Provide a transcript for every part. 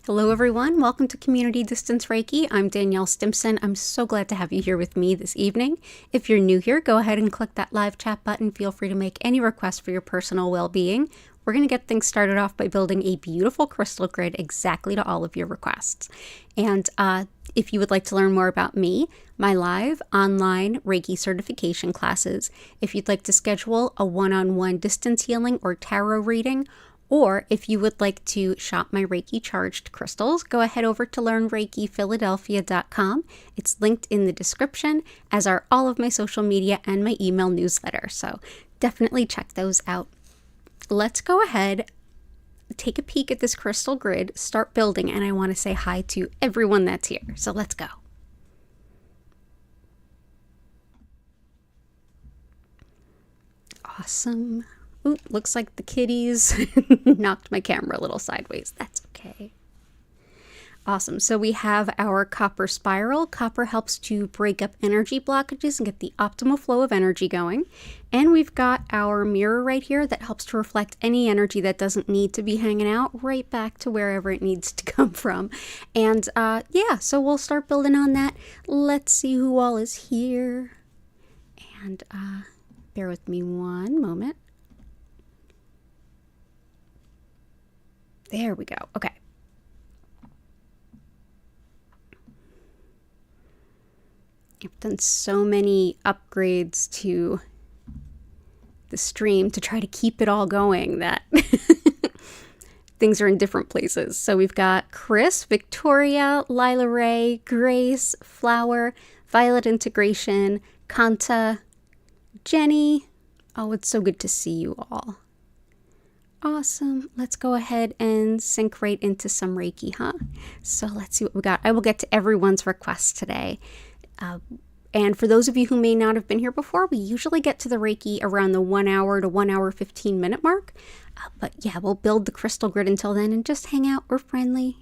Hello everyone, welcome to Community Distance Reiki. I'm Danielle Stimpson. I'm so glad to have you here with me this evening. If you're new here, go ahead and click that live chat button. Feel free to make any requests for your personal well-being. We're going to get things started off by building a beautiful crystal grid exactly to all of your requests. And if you would like to learn more about me, my live online Reiki certification classes, if you'd like to schedule a one-on-one distance healing or tarot reading, or if you would like to shop my Reiki charged crystals, go ahead over to learnreikiphiladelphia.com. It's linked in the description, as are all of my social media and my email newsletter. So definitely check those out. Let's go ahead, take a peek at this crystal grid, start building, and I want to say hi to everyone that's here. So let's go. Awesome. Ooh, looks like the kitties knocked my camera a little sideways. That's okay. Awesome. So we have our copper spiral. Copper helps to break up energy blockages and get the optimal flow of energy going. And we've got our mirror right here that helps to reflect any energy that doesn't need to be hanging out right back to wherever it needs to come from. And yeah, so we'll start building on that. Let's see who all is here. And bear with me one moment. There we go. Okay. I've done so many upgrades to the stream to try to keep it all going that things are in different places. So we've got Chris, Victoria, Lila Ray, Grace, Flower, Violet Integration, Kanta, Jenny. Oh, it's so good to see you all. Awesome. Let's go ahead and sink right into some Reiki, huh? So let's see what we got. I will get to everyone's requests today. And for those of you who may not have been here before, we usually get to the Reiki around the 1 hour to 1 hour 15 minute mark. But yeah, we'll build the crystal grid until then and just hang out. We're friendly.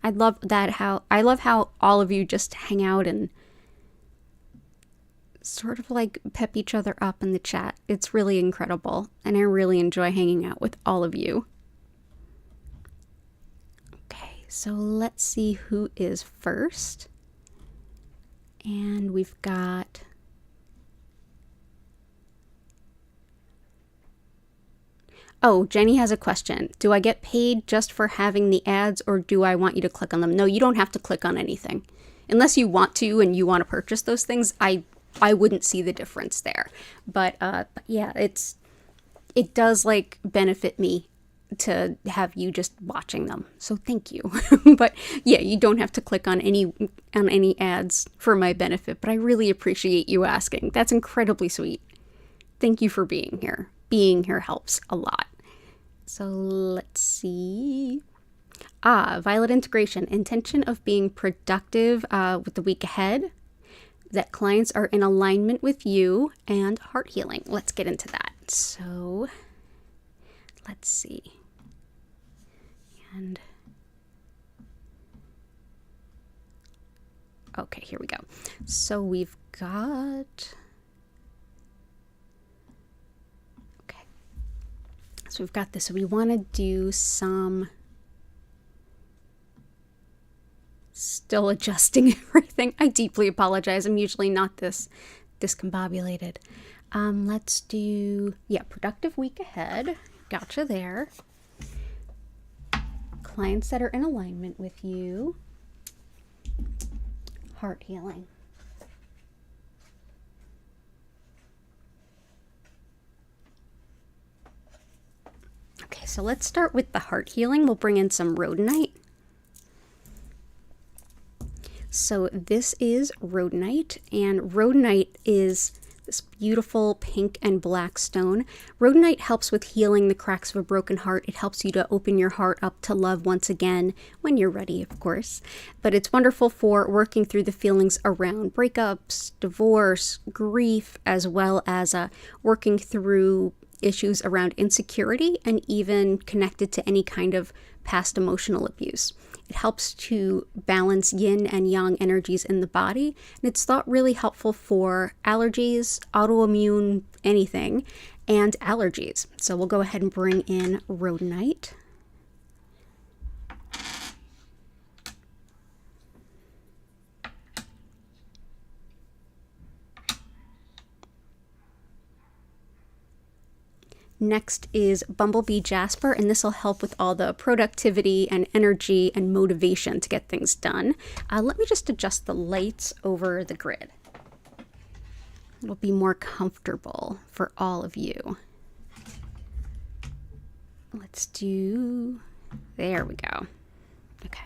I love how all of you just hang out and sort of like pep each other up in the chat. It's really incredible, and I really enjoy hanging out with all of you. Okay, so let's see who is first. And we've got Jenny has a question. Do I get paid just for having the ads, or do I want you to click on them? No, you don't have to click on anything. Unless you want to and you want to purchase those things, I wouldn't see the difference there. But yeah, it does like benefit me to have you just watching them. So thank you. But yeah, you don't have to click on any ads for my benefit, but I really appreciate you asking. That's incredibly sweet. Thank you for being here. Being here helps a lot. So let's see. Violet Integration, intention of being productive with the week ahead, that clients are in alignment with you, and heart healing. Let's get into that. So let's see. And okay, here we go. So we've got, okay. So we've got this. So we want to do some, still adjusting everything. I deeply apologize. I'm usually not this discombobulated. Let's do, yeah, productive week ahead. Gotcha there. Clients that are in alignment with you. Heart healing. Okay, so let's start with the heart healing. We'll bring in some rhodonite. So this is rhodonite, and rhodonite is this beautiful pink and black stone. Rhodonite helps with healing the cracks of a broken heart. It helps you to open your heart up to love once again, when you're ready, of course. But it's wonderful for working through the feelings around breakups, divorce, grief, as well as working through issues around insecurity and even connected to any kind of past emotional abuse. It helps to balance yin and yang energies in the body, and it's thought really helpful for allergies, autoimmune, anything, and allergies. So we'll go ahead and bring in rhodonite. Next is Bumblebee Jasper, and this will help with all the productivity and energy and motivation to get things done. Let me just adjust the lights over the grid. It'll be more comfortable for all of you. Let's do, there we go. Okay.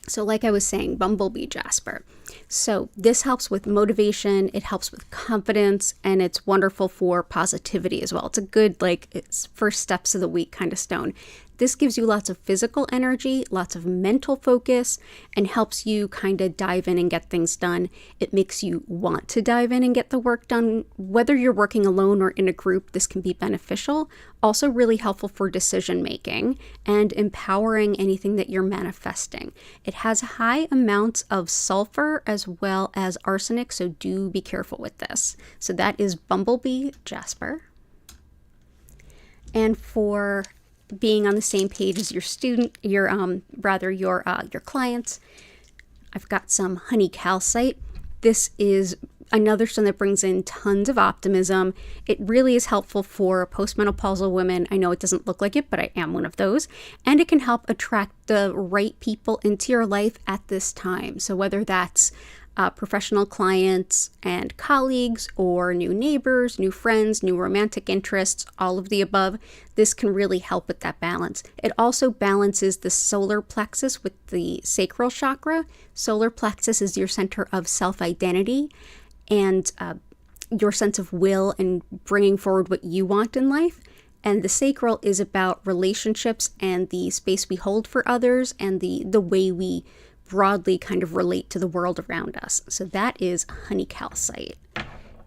So like I was saying, Bumblebee Jasper. So this helps with motivation, it helps with confidence, and it's wonderful for positivity as well. It's a good, like, it's first steps of the week kind of stone. This gives you lots of physical energy, lots of mental focus, and helps you kind of dive in and get things done. It makes you want to dive in and get the work done. Whether you're working alone or in a group, this can be beneficial. Also really helpful for decision making and empowering anything that you're manifesting. It has high amounts of sulfur as well as arsenic, so do be careful with this. So that is Bumblebee Jasper. And for being on the same page as your student, your clients, I've got some honey calcite. This is another stone that brings in tons of optimism. It really is helpful for postmenopausal women. I know it doesn't look like it, but I am one of those. And it can help attract the right people into your life at this time. So whether that's professional clients and colleagues, or new neighbors, new friends, new romantic interests, all of the above, this can really help with that balance. It also balances the solar plexus with the sacral chakra. Solar plexus is your center of self-identity and your sense of will and bringing forward what you want in life. And the sacral is about relationships and the space we hold for others and the way we broadly kind of relate to the world around us. So that is honey calcite.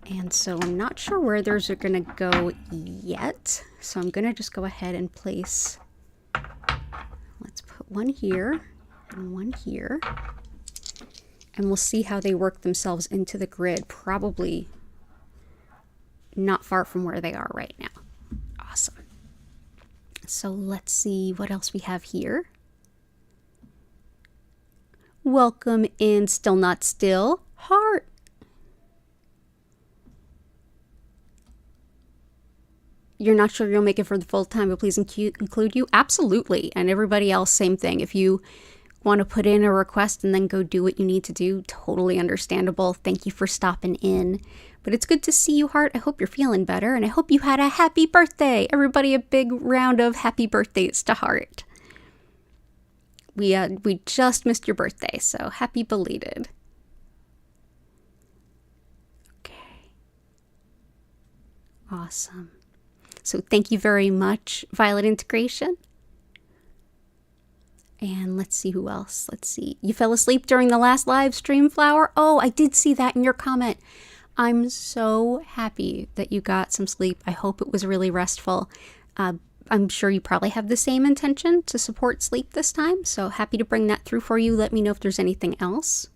And so I'm not sure where those are going to go yet. So I'm going to just go ahead and place, let's put one here and one here. And we'll see how they work themselves into the grid, probably not far from where they are right now. Awesome. So let's see what else we have here. Welcome in Still Not Still, Heart. You're not sure you'll make it for the full time, but please include you? Absolutely. And everybody else, same thing. If you want to put in a request and then go do what you need to do, totally understandable. Thank you for stopping in. But it's good to see you, Heart. I hope you're feeling better, and I hope you had a happy birthday. Everybody, a big round of happy birthdays to Heart. We just missed your birthday, so happy belated. Okay. Awesome. So thank you very much, Violet Integration. And let's see who else. Let's see. You fell asleep during the last live stream, Flower? Oh, I did see that in your comment. I'm so happy that you got some sleep. I hope it was really restful. I'm sure you probably have the same intention to support sleep this time, so happy to bring that through for you. Let me know if there's anything else.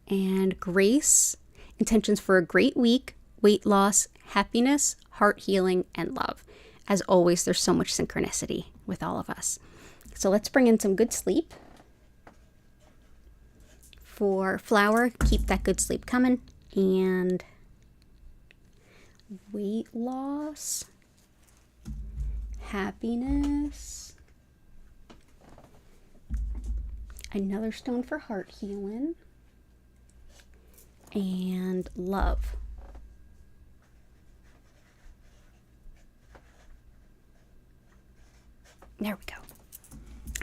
And Grace, intentions for a great week, weight loss, happiness, heart healing, and love. As always, there's so much synchronicity with all of us. So let's bring in some good sleep. For Flower, keep that good sleep coming. And weight loss, happiness, another stone for heart healing, and love. There we go.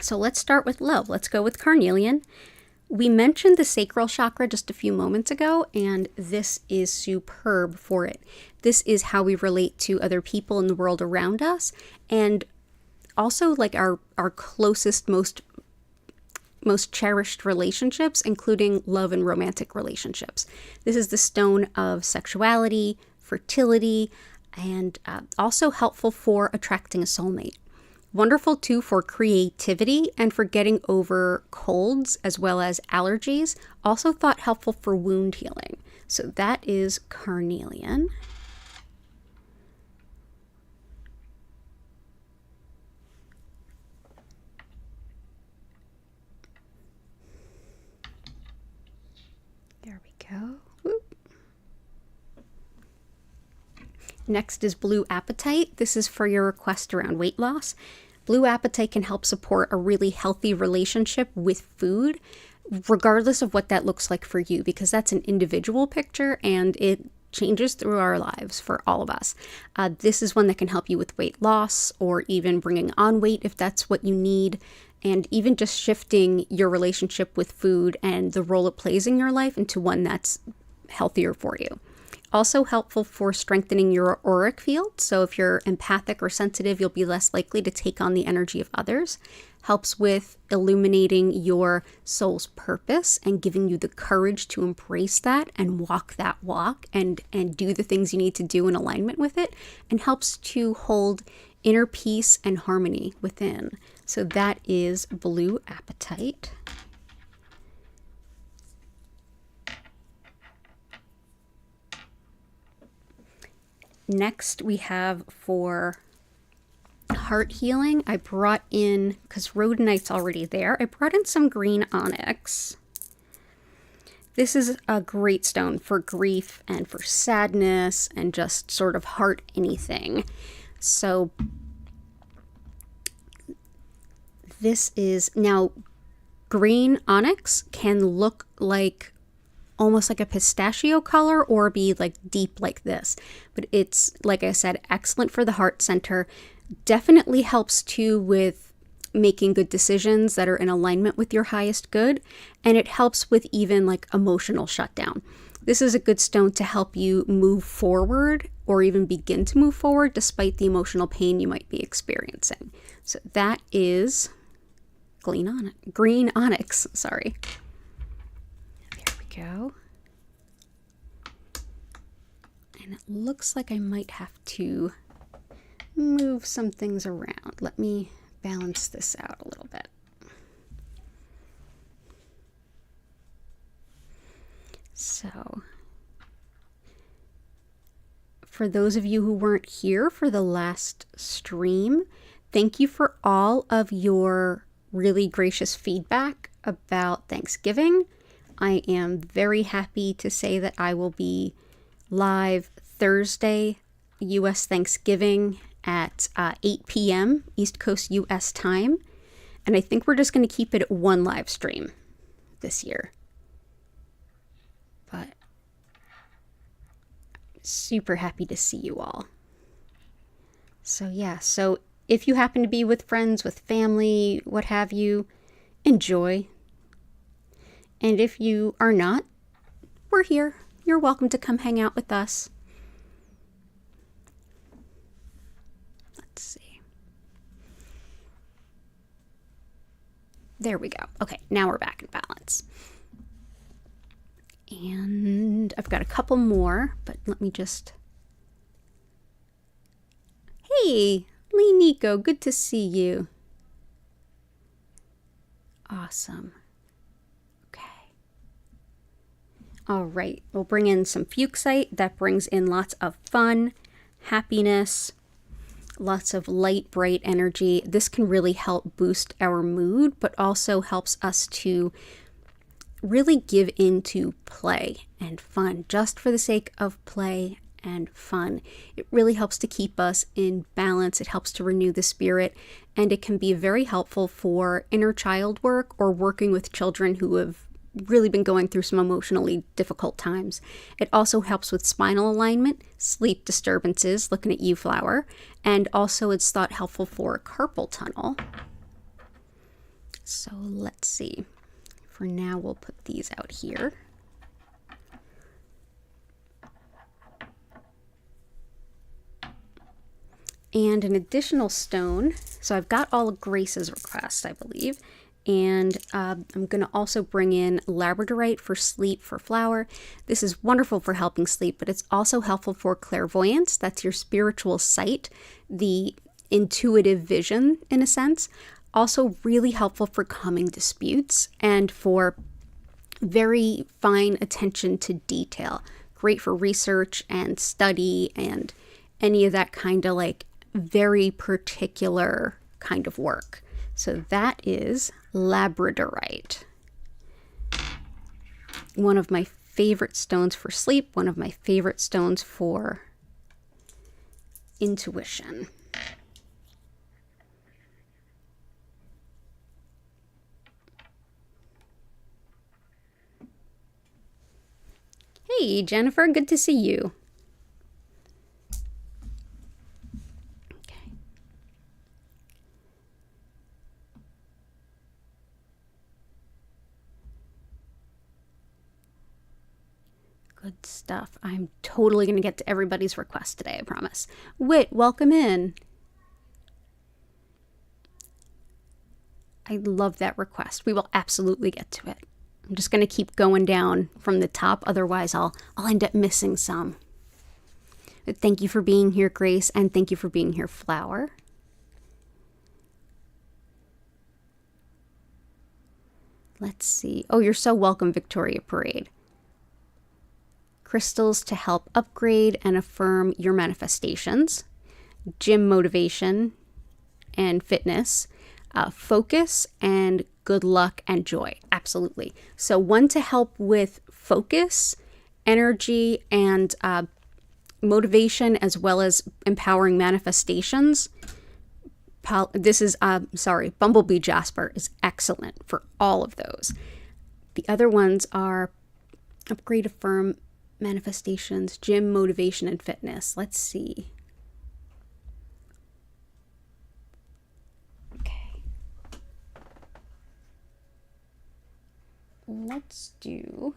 So let's start with love. Let's go with carnelian. We mentioned the sacral chakra just a few moments ago, and this is superb for it. This is how we relate to other people in the world around us, and also like our closest, most cherished relationships, including love and romantic relationships. This is the stone of sexuality, fertility, and also helpful for attracting a soulmate. Wonderful too for creativity and for getting over colds as well as allergies. Also thought helpful for wound healing. So that is carnelian. There we go. Whoop. Next is Blue Apatite. This is for your request around weight loss. Blue Apatite can help support a really healthy relationship with food, regardless of what that looks like for you, because that's an individual picture and it changes through our lives for all of us. This is one that can help you with weight loss or even bringing on weight if that's what you need, and even just shifting your relationship with food and the role it plays in your life into one that's healthier for you. Also helpful for strengthening your auric field. So if you're empathic or sensitive, you'll be less likely to take on the energy of others. Helps with illuminating your soul's purpose and giving you the courage to embrace that and walk that walk and do the things you need to do in alignment with it, and helps to hold inner peace and harmony within. So that is Blue Apatite. Next, we have for heart healing, I brought in, because rhodonite's already there, I brought in some green onyx. This is a great stone for grief and for sadness and just sort of heart anything. So this is, now green onyx can look like almost like a pistachio color or be like deep like this. But it's, like I said, excellent for the heart center. Definitely helps too with making good decisions that are in alignment with your highest good. And it helps with even like emotional shutdown. This is a good stone to help you move forward or even begin to move forward despite the emotional pain you might be experiencing. So that is green onyx, sorry. Go. And it looks like I might have to move some things around. Let me balance this out a little bit. So, for those of you who weren't here for the last stream, thank you for all of your really gracious feedback about Thanksgiving. I am very happy to say that I will be live Thursday, U.S. Thanksgiving at 8 p.m. East Coast U.S. time. And I think we're just going to keep it at one live stream this year. But super happy to see you all. So yeah, so if you happen to be with friends, with family, what have you, enjoy. And if you are not, we're here. You're welcome to come hang out with us. Let's see. There we go. Okay, now we're back in balance. And I've got a couple more, but let me just... Hey, Lee Nico, good to see you. Awesome. All right, we'll bring in some fuchsite. That brings in lots of fun, happiness, lots of light, bright energy. This can really help boost our mood, but also helps us to really give into play and fun, just for the sake of play and fun. It really helps to keep us in balance. It helps to renew the spirit, and it can be very helpful for inner child work or working with children who have really been going through some emotionally difficult times. It also helps with spinal alignment, sleep disturbances, looking at you, Flower, and also it's thought helpful for carpal tunnel. So let's see. For now, we'll put these out here. And an additional stone. So I've got all of Grace's requests, I believe. And I'm going to also bring in labradorite for sleep for Flower. This is wonderful for helping sleep, but it's also helpful for clairvoyance. That's your spiritual sight, the intuitive vision in a sense. Also really helpful for calming disputes and for very fine attention to detail. Great for research and study and any of that kind of like very particular kind of work. So that is labradorite. One of my favorite stones for sleep, one of my favorite stones for intuition. Hey, Jennifer, good to see you. Okay. Good stuff. I'm totally going to get to everybody's request today, I promise. Whit, welcome in. I love that request. We will absolutely get to it. I'm just going to keep going down from the top. Otherwise, I'll end up missing some. But thank you for being here, Grace, and thank you for being here, Flower. Let's see. Oh, you're so welcome, Victoria Parade. Crystals to help upgrade and affirm your manifestations. Gym motivation and fitness. Focus and good luck and joy. Absolutely. So one to help with focus, energy, and motivation, as well as empowering manifestations. This is, Bumblebee Jasper is excellent for all of those. The other ones are upgrade, affirm, manifestations, gym, motivation, and fitness. Let's see. Let's do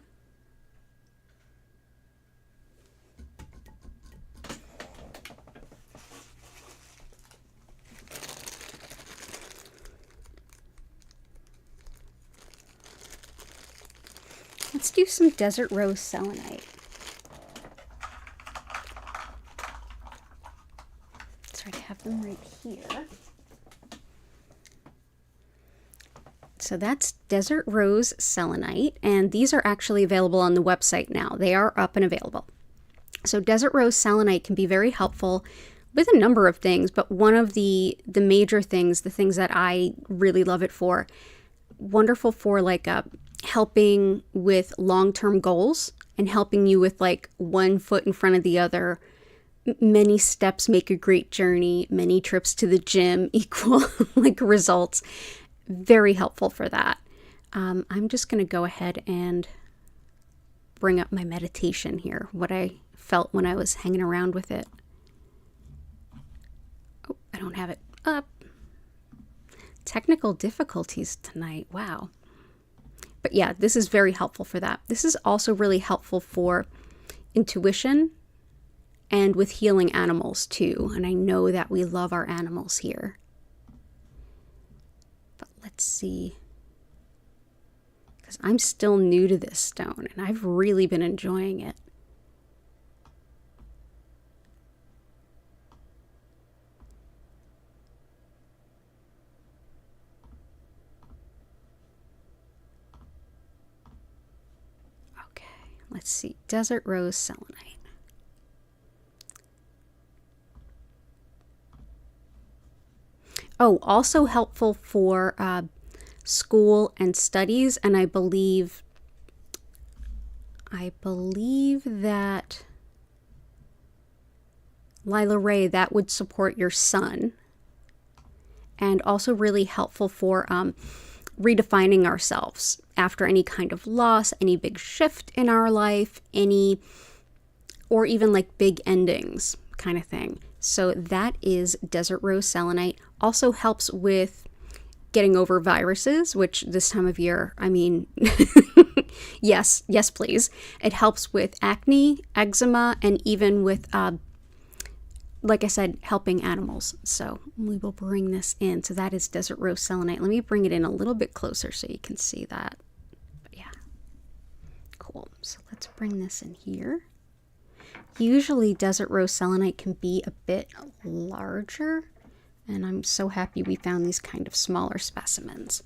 some desert rose selenite. Sorry, I have them right here. So that's desert rose selenite, and these are actually available on the website now. They are up and available. So desert rose selenite can be very helpful with a number of things, but one of the major things, the things that I really love it for, wonderful for like helping with long-term goals and helping you with like one foot in front of the other. Many steps make a great journey. Many trips to the gym equal like results. Very helpful for that. I'm just going to go ahead and bring up my meditation here, what I felt when I was hanging around with it. Oh, I don't have it up. Technical difficulties tonight. Wow. But yeah, this is very helpful for that. This is also really helpful for intuition and with healing animals too. And I know that we love our animals here. But let's see. Because I'm still new to this stone and I've really been enjoying it. Let's see, desert rose selenite. Oh, also helpful for school and studies, and I believe that Lila Ray, that would support your son, and also really helpful for redefining ourselves after any kind of loss, any big shift in our life, or even like big endings kind of thing. So that is desert rose selenite. Also helps with getting over viruses, which this time of year, I mean, yes, please. It helps with acne, eczema, and even with, like I said, helping animals. So we will bring this in. So that is desert rose selenite. Let me bring it in a little bit closer so you can see that. But yeah, cool. So let's bring this in here. Usually desert rose selenite can be a bit larger, and I'm so happy we found these kind of smaller specimens.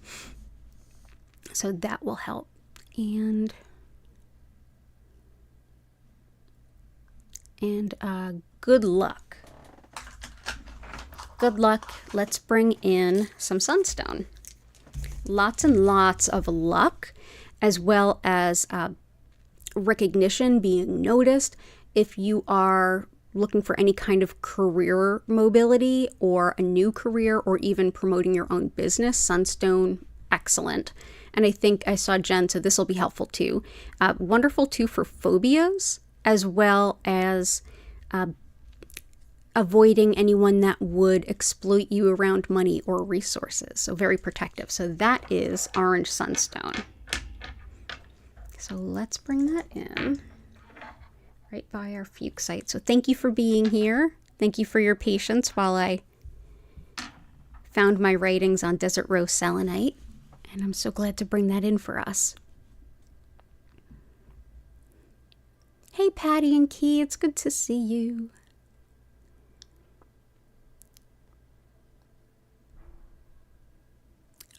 So that will help. And good luck. Good luck. Let's bring in some sunstone. Lots and lots of luck, as well as recognition, being noticed. If you are looking for any kind of career mobility or a new career or even promoting your own business, sunstone, excellent. And I think I saw Jen, so this will be helpful too. Wonderful too for phobias, as well as avoiding anyone that would exploit you around money or resources. So very protective. So that is orange sunstone. So let's bring that in right by our fuchsite. So thank you for being here. Thank you for your patience while I found my writings on desert rose selenite. And I'm so glad to bring that in for us. Hey, Patty and Key, it's good to see you.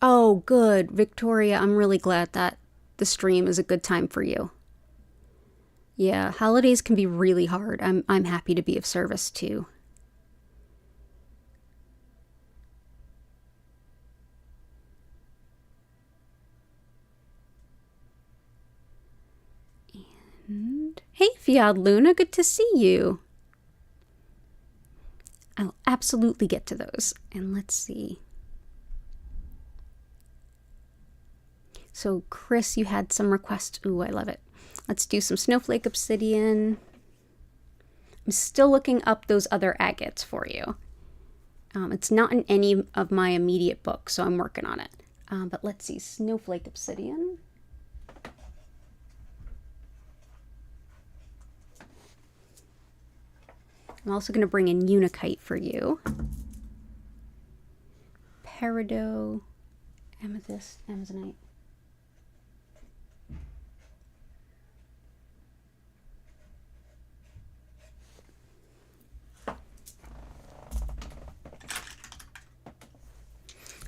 Oh, good. Victoria, I'm really glad that the stream is a good time for you. Yeah, holidays can be really hard. I'm happy to be of service too. And hey, Fiad Luna, good to see you. I'll absolutely get to those. And let's see. So Chris, you had some requests. Ooh, I love it. Let's do some snowflake obsidian. I'm still looking up those other agates for you. It's not in any of my immediate books, so I'm working on it. But let's see, snowflake obsidian. I'm also going to bring in unikite for you. Peridot, amethyst, amazonite.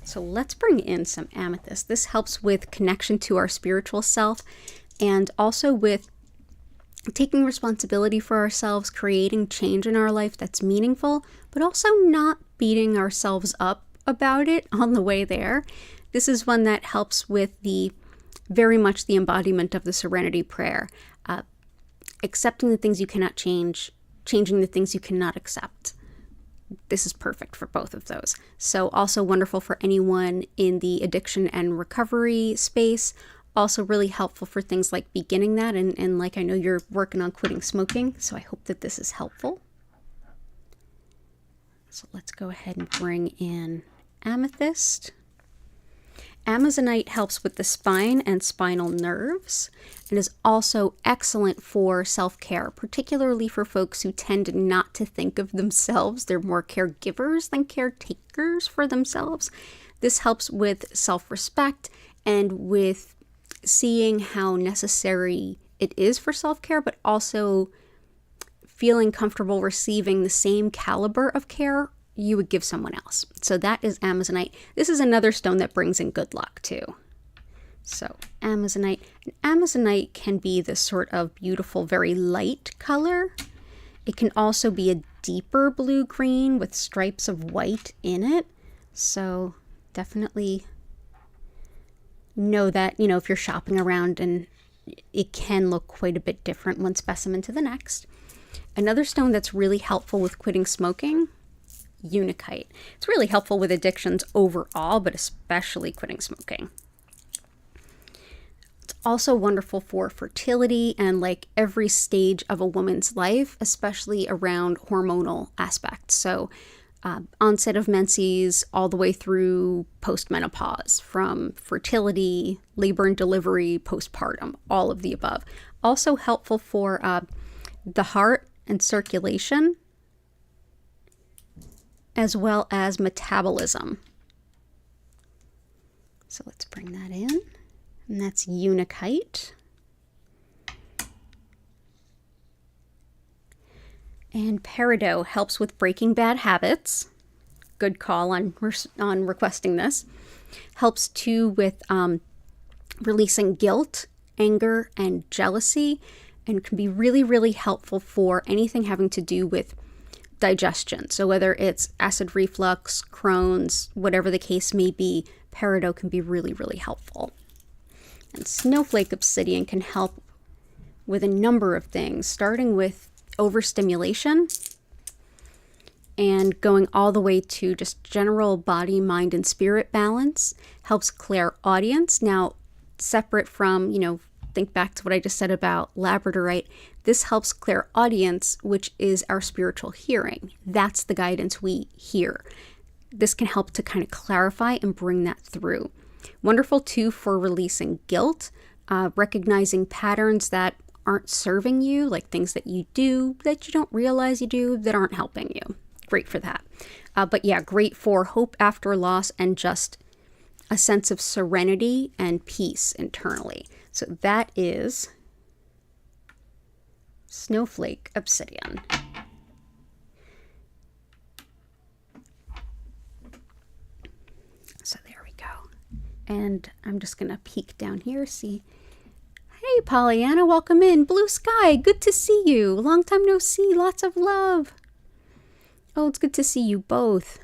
So let's bring in some amethyst. This helps with connection to our spiritual self and also with taking responsibility for ourselves, creating change in our life that's meaningful, but also not beating ourselves up about it on the way there. This is one that helps with very much the embodiment of the serenity prayer. Accepting the things you cannot change, changing the things you cannot accept. This is perfect for both of those. So also wonderful for anyone in the addiction and recovery space. Also really helpful for things like beginning that. And like I know you're working on quitting smoking, so I hope that this is helpful. So let's go ahead and bring in amethyst. Amazonite helps with the spine and spinal nerves and is also excellent for self-care, particularly for folks who tend not to think of themselves. They're more caregivers than caretakers for themselves. This helps with self-respect and with seeing how necessary it is for self-care, but also feeling comfortable receiving the same caliber of care you would give someone else. So that is amazonite. This is another stone that brings in good luck too. So amazonite. And amazonite can be this sort of beautiful, very light color. It can also be a deeper blue-green with stripes of white in it. So definitely know that, if you're shopping around, and it can look quite a bit different one specimen to the next. Another stone that's really helpful with quitting smoking, unikite. It's really helpful with addictions overall, but especially quitting smoking. It's also wonderful for fertility and like every stage of a woman's life, especially around hormonal aspects. So onset of menses all the way through postmenopause, from fertility, labor and delivery, postpartum, all of the above. Also helpful for the heart and circulation, as well as metabolism. So let's bring that in. And that's unikite. And peridot helps with breaking bad habits. Good call on requesting this. Helps too with releasing guilt, anger, and jealousy, and can be really, really helpful for anything having to do with digestion. So whether it's acid reflux, Crohn's, whatever the case may be, peridot can be really, really helpful. And snowflake obsidian can help with a number of things, starting with overstimulation. and going all the way to just general body, mind, and spirit balance. Helps clairaudience. Now, separate from, think back to what I just said about labradorite. This helps clairaudience, which is our spiritual hearing. That's the guidance we hear. This can help to kind of clarify and bring that through. Wonderful too for releasing guilt, recognizing patterns that aren't serving you, like things that you do that you don't realize you do that aren't helping you. Great for that. But yeah, great for hope after loss and just a sense of serenity and peace internally. So that is Snowflake Obsidian. So there we go. And I'm just going to peek down here, see. Hey, Pollyanna, welcome in. Blue sky, good to see you. Long time no see, lots of love. Oh, it's good to see you both.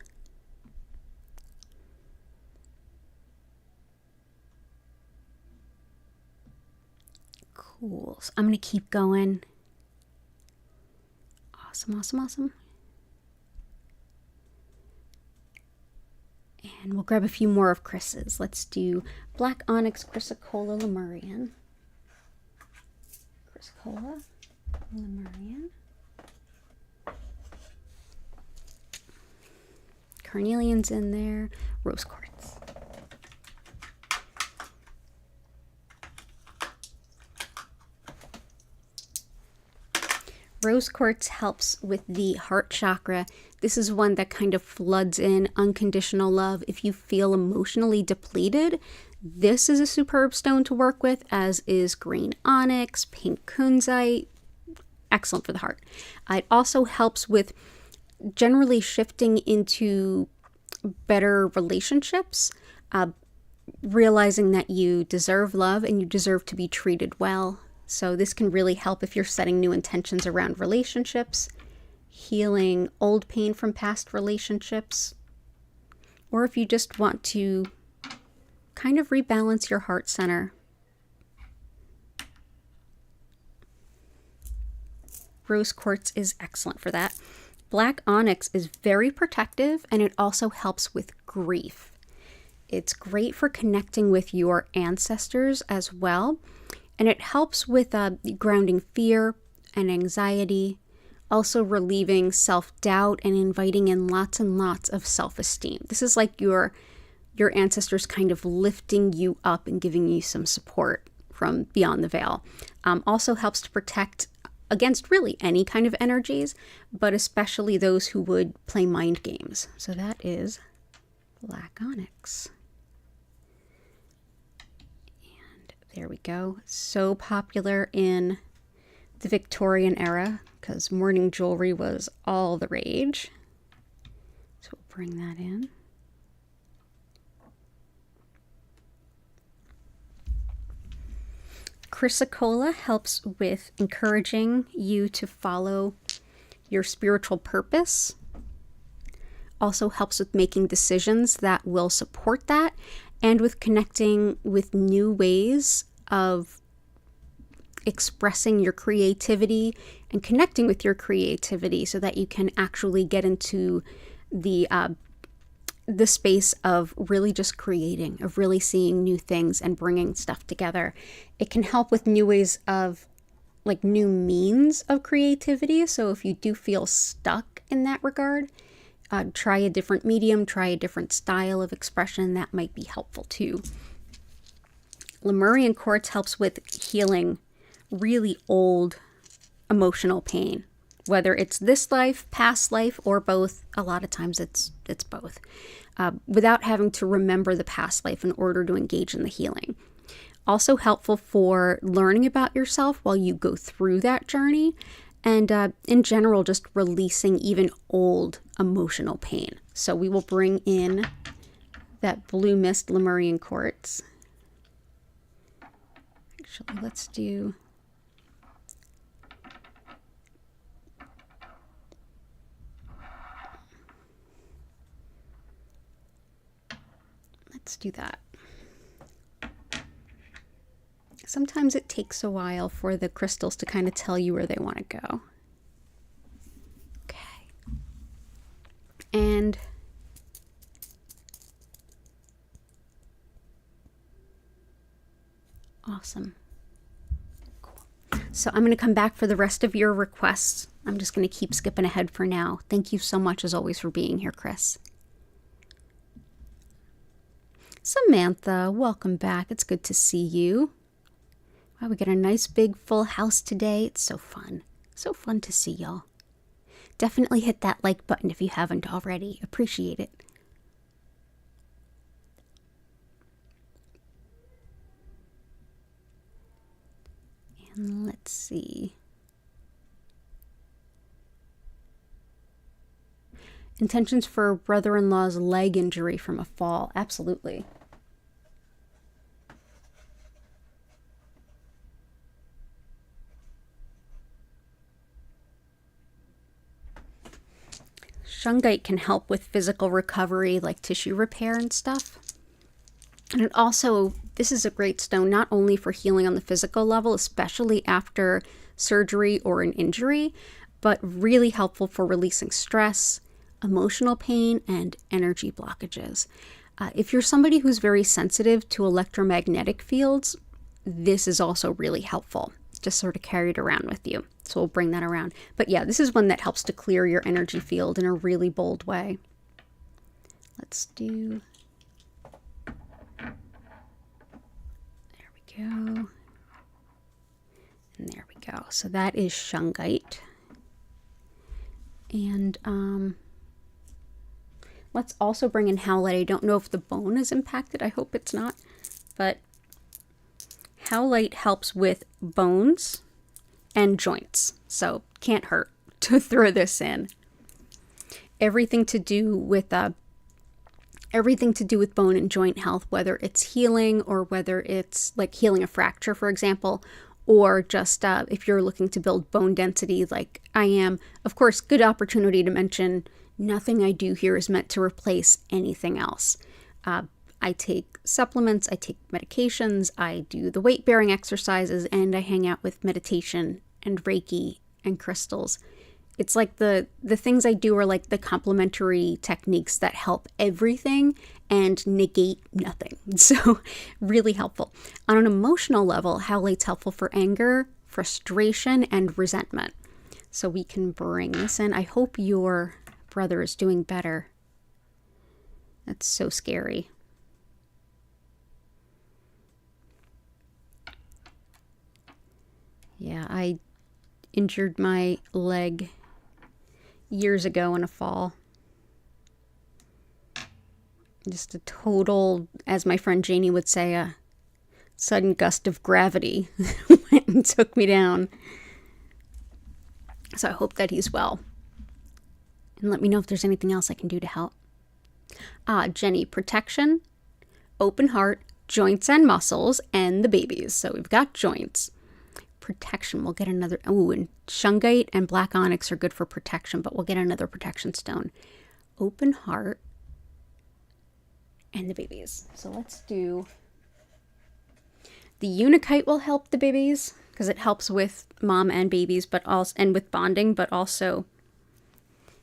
Cool. So I'm going to keep going. Awesome, awesome, awesome. And we'll grab a few more of Chris's. Let's do Black Onyx, Chrysocolla, Lemurian. Chrysocolla, Lemurian. Carnelian's in there. Rose quartz. Rose quartz helps with the heart chakra. This is one that kind of floods in unconditional love. If you feel emotionally depleted, this is a superb stone to work with, as is green onyx, pink kunzite. Excellent for the heart. It also helps with generally shifting into better relationships, realizing that you deserve love and you deserve to be treated well. So this can really help if you're setting new intentions around relationships, healing old pain from past relationships, or if you just want to kind of rebalance your heart center. Rose quartz is excellent for that. Black onyx is very protective, and it also helps with grief. It's great for connecting with your ancestors as well. And it helps with grounding fear and anxiety, also relieving self-doubt and inviting in lots and lots of self-esteem. This is like your ancestors kind of lifting you up and giving you some support from beyond the veil. Also helps to protect against really any kind of energies, but especially those who would play mind games. So that is Black onyx. There we go. So popular in the Victorian era because morning jewelry was all the rage. So we'll bring that in. Chrysocolla helps with encouraging you to follow your spiritual purpose. Also helps with making decisions that will support that, and with connecting with new ways of expressing your creativity and connecting with your creativity so that you can actually get into the space of really just creating, of really seeing new things and bringing stuff together. It can help with new ways of, like, new means of creativity. So if you do feel stuck in that regard, try a different medium, try a different style of expression. That might be helpful too. Lemurian quartz helps with healing really old emotional pain, whether it's this life, past life, or both. A lot of times it's both, without having to remember the past life in order to engage in the healing. Also helpful for learning about yourself while you go through that journey, and in general, just releasing even old emotional pain. So we will bring in that blue mist Lemurian quartz. Actually, let's do... Let's do that. Sometimes it takes a while for the crystals to kind of tell you where they want to go. Okay. And awesome. Cool. So I'm going to come back for the rest of your requests. I'm just going to keep skipping ahead for now. Thank you so much, as always, for being here, Chris. Samantha, welcome back. It's good to see you. Wow, we got a nice big full house today. It's so fun. So fun to see y'all. Definitely hit that like button if you haven't already. Appreciate it. And let's see. Intentions for brother-in-law's leg injury from a fall. Absolutely. Shungite can help with physical recovery, like tissue repair and stuff. And it also, this is a great stone not only for healing on the physical level, especially after surgery or an injury, but really helpful for releasing stress, emotional pain, and energy blockages. If you're somebody who's very sensitive to electromagnetic fields, this is also really helpful. Just sort of carry it around with you. So we'll bring that around. But yeah, this is one that helps to clear your energy field in a really bold way. Let's do... There we go. And there we go. So that is shungite. And let's also bring in howlite. I don't know if the bone is impacted. I hope it's not. But howlite helps with bones and joints, so can't hurt to throw this in. Everything to do with bone and joint health, whether it's healing or whether it's like healing a fracture, for example, or just if you're looking to build bone density like I am. Of course, good opportunity to mention nothing I do here is meant to replace anything else. I take supplements, I take medications, I do the weight-bearing exercises, and I hang out with meditation and Reiki and crystals. It's like the things I do are like the complementary techniques that help everything and negate nothing. So really helpful. On an emotional level, howlite's helpful for anger, frustration, and resentment. So we can bring this in. I hope your brother is doing better. That's so scary. Yeah, I injured my leg years ago in a fall. Just a total, as my friend Janie would say, a sudden gust of gravity went and took me down. So I hope that he's well. And let me know if there's anything else I can do to help. Jenny, protection, open heart, joints and muscles, and the babies. So we've got joints. Protection, we'll get another, and shungite and black onyx are good for protection, but we'll get another protection stone. Open heart and the babies. So let's do, the unakite will help the babies because it helps with mom and babies, but also, and with bonding, but also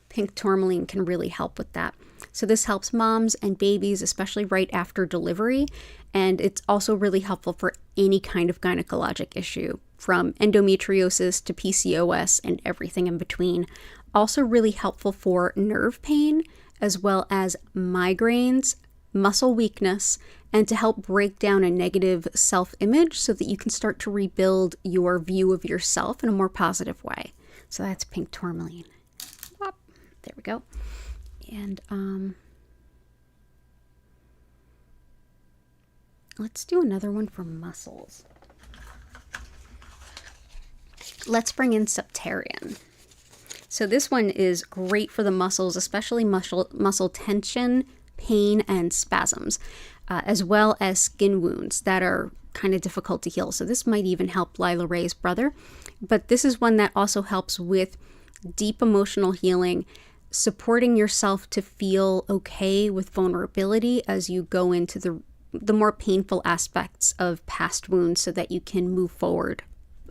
pink tourmaline can really help with that. So this helps moms and babies, especially right after delivery. And it's also really helpful for any kind of gynecologic issue, from endometriosis to PCOS and everything in between. Also really helpful for nerve pain, as well as migraines, muscle weakness, and to help break down a negative self-image so that you can start to rebuild your view of yourself in a more positive way. So that's pink tourmaline. There we go. And let's do another one for muscles. Let's bring in Septarian. So this one is great for the muscles, especially muscle tension, pain, and spasms, as well as skin wounds that are kind of difficult to heal. So this might even help Lila Ray's brother. But this is one that also helps with deep emotional healing, supporting yourself to feel okay with vulnerability as you go into the more painful aspects of past wounds so that you can move forward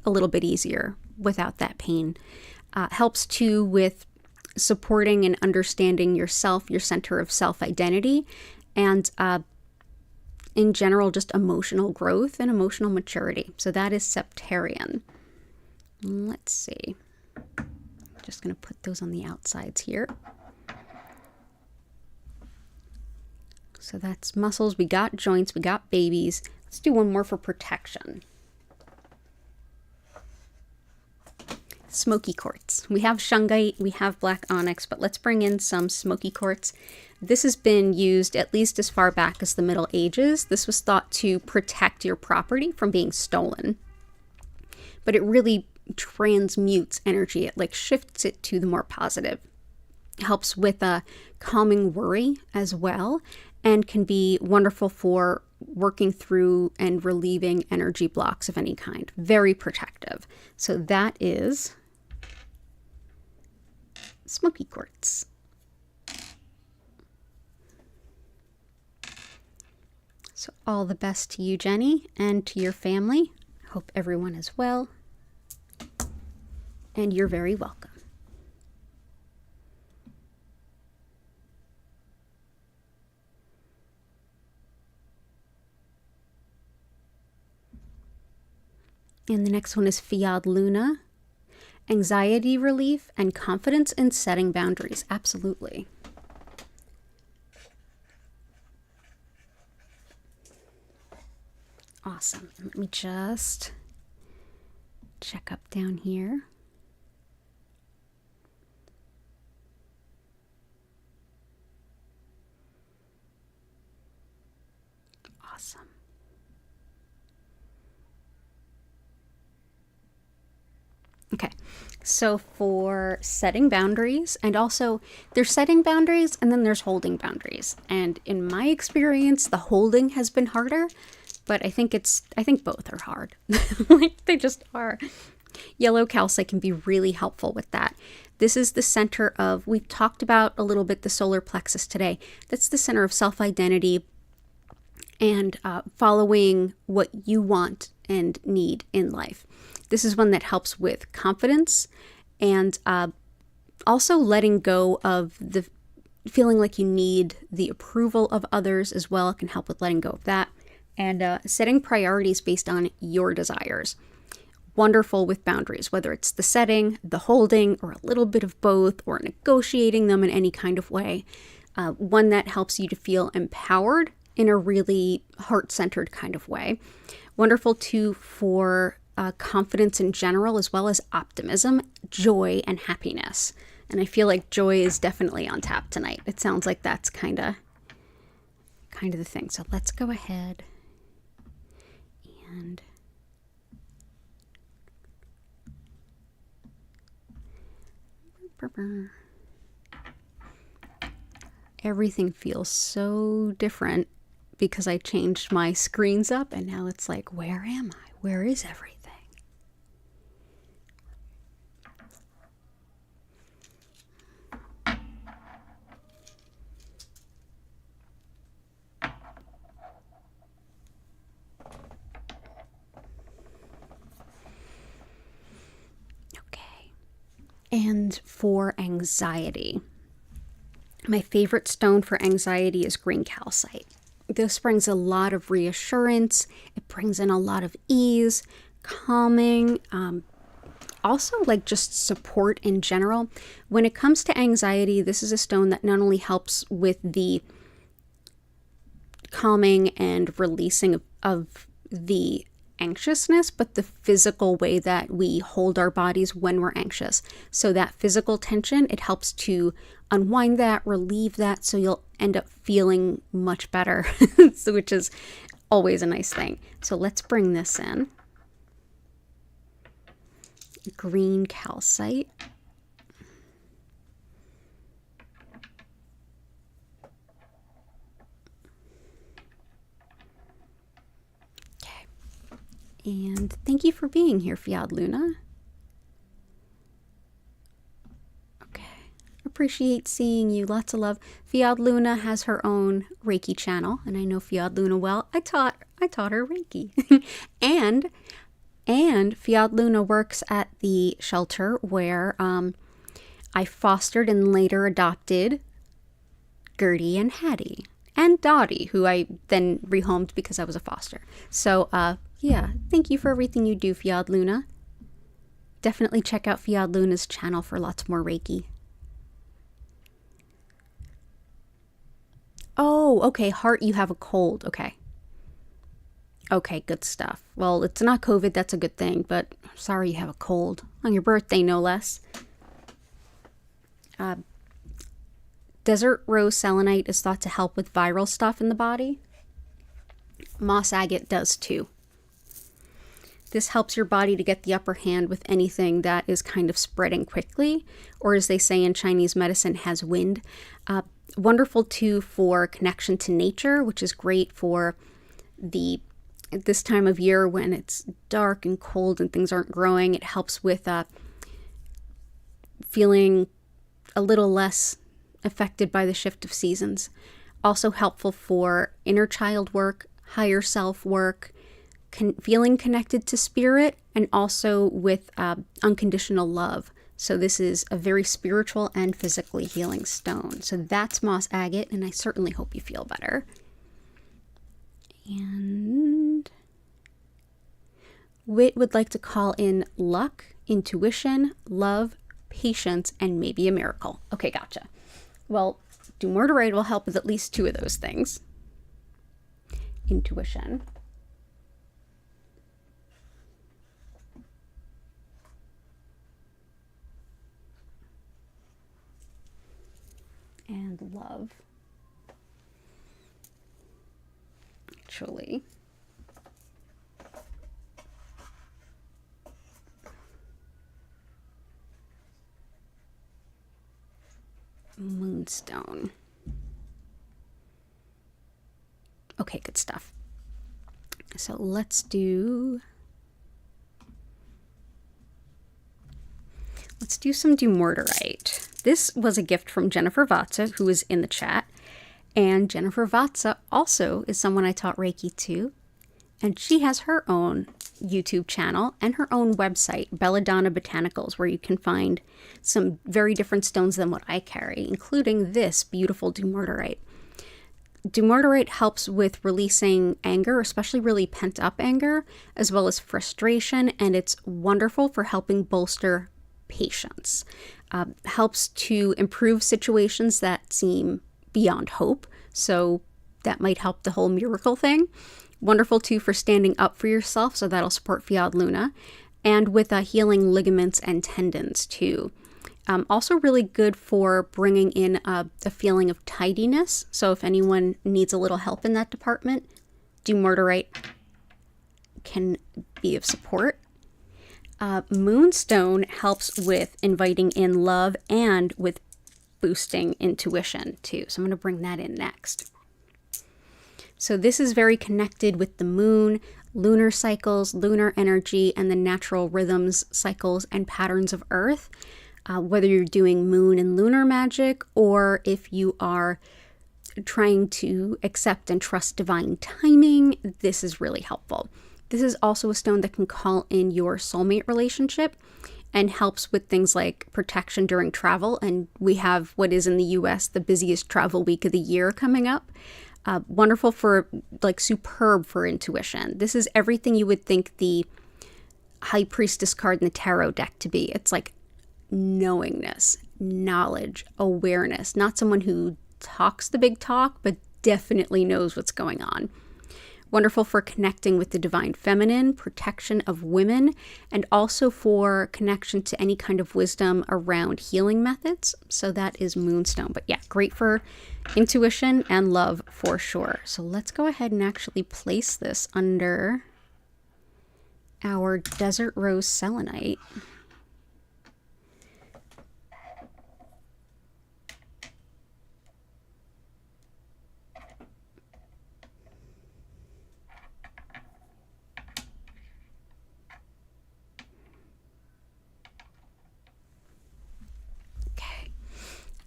a little bit easier without that pain. Helps too with supporting and understanding yourself, your center of self-identity, and in general, just emotional growth and emotional maturity. So that is Septarian. Let's see. Just going to put those on the outsides here. So that's muscles. We got joints. We got babies. Let's do one more for protection. Smoky quartz. We have shungite, we have black onyx, but let's bring in some smoky quartz. This has been used at least as far back as the Middle Ages. This was thought to protect your property from being stolen. But it really transmutes energy. It like shifts it to the more positive. It helps with calming worry as well, and can be wonderful for working through and relieving energy blocks of any kind. Very protective. So that is smoky quartz. So all the best to you, Jenny, and to your family. Hope everyone is well. And you're very welcome. And the next one is Fiad Luna. Anxiety relief and confidence in setting boundaries. Absolutely. Awesome. Let me just check up down here. Awesome. Okay, so for setting boundaries, and also there's setting boundaries and then there's holding boundaries. And in my experience, the holding has been harder, but I think both are hard. Like they just are. Yellow calcite can be really helpful with that. This is the center of, we've talked about a little bit the solar plexus today. That's the center of self-identity and following what you want and need in life. This is one that helps with confidence and also letting go of the feeling like you need the approval of others as well. It can help with letting go of that. And setting priorities based on your desires. Wonderful with boundaries, whether it's the setting, the holding, or a little bit of both, or negotiating them in any kind of way. One that helps you to feel empowered in a really heart-centered kind of way. Wonderful too for confidence in general, as well as optimism, joy, and happiness. And I feel like joy is definitely on tap tonight. It sounds like that's kind of the thing. So let's go ahead and everything feels so different because I changed my screens up and now it's like, where am I? Where is everything? And for anxiety, my favorite stone for anxiety is green calcite. This brings a lot of reassurance. It brings in a lot of ease, calming, also like just support in general. When it comes to anxiety, this is a stone that not only helps with the calming and releasing of the anxiousness, but the physical way that we hold our bodies when we're anxious. So that physical tension, it helps to unwind that, relieve that, so you'll end up feeling much better, so, which is always a nice thing. So let's bring this in. Green calcite. And thank you for being here, Fiad Luna. Okay. Appreciate seeing you. Lots of love. Fiad Luna has her own Reiki channel, and I know Fiad Luna well. I taught her Reiki. and Fiad Luna works at the shelter where I fostered and later adopted Gertie and Hattie and Dottie, who I then rehomed because I was a foster. So, yeah, thank you for everything you do, Fiad Luna. Definitely check out Fiad Luna's channel for lots more Reiki. Oh, okay, Heart, you have a cold. Okay. Okay, good stuff. Well, it's not COVID, that's a good thing, but sorry you have a cold. On your birthday, no less. Desert rose selenite is thought to help with viral stuff in the body. Moss agate does too. This helps your body to get the upper hand with anything that is kind of spreading quickly, or as they say in Chinese medicine, has wind. Wonderful too for connection to nature, which is great for this time of year when it's dark and cold and things aren't growing. It helps with feeling a little less affected by the shift of seasons. Also helpful for inner child work, higher self work, feeling connected to spirit, and also with unconditional love. So this is a very spiritual and physically healing stone. So that's moss agate, and I certainly hope you feel better. And Wit would like to call in luck, intuition, love, patience, and maybe a miracle. Okay, gotcha. Well, Dumortierite will help with at least 2 of those things. Intuition. And love. Actually. Moonstone. Okay, good stuff. So let's do some Dumortierite. This was a gift from Jennifer Vatsa, who is in the chat. And Jennifer Vatsa also is someone I taught Reiki to. And she has her own YouTube channel and her own website, Belladonna Botanicals, where you can find some very different stones than what I carry, including this beautiful Dumortierite. Dumortierite helps with releasing anger, especially really pent-up anger, as well as frustration, and it's wonderful for helping bolster patience. Helps to improve situations that seem beyond hope, so that might help the whole miracle thing. Wonderful too for standing up for yourself, so that'll support Fiad Luna, and with healing ligaments and tendons too. Also really good for bringing in a feeling of tidiness, so if anyone needs a little help in that department, Dumortierite can be of support. Moonstone helps with inviting in love and with boosting intuition too. So I'm going to bring that in next. So this is very connected with the moon, lunar cycles, lunar energy, and the natural rhythms, cycles, and patterns of Earth. Whether you're doing moon and lunar magic, or if you are trying to accept and trust divine timing, this is really helpful. This is also a stone that can call in your soulmate relationship and helps with things like protection during travel. And we have what is in the US the busiest travel week of the year coming up. Wonderful for, like, superb for intuition. This is everything you would think the High Priestess card in the tarot deck to be. It's like knowingness, knowledge, awareness. Not someone who talks the big talk, but definitely knows what's going on. Wonderful for connecting with the divine feminine, protection of women, and also for connection to any kind of wisdom around healing methods. So that is Moonstone. But yeah, great for intuition and love for sure. So let's go ahead and actually place this under our Desert Rose Selenite.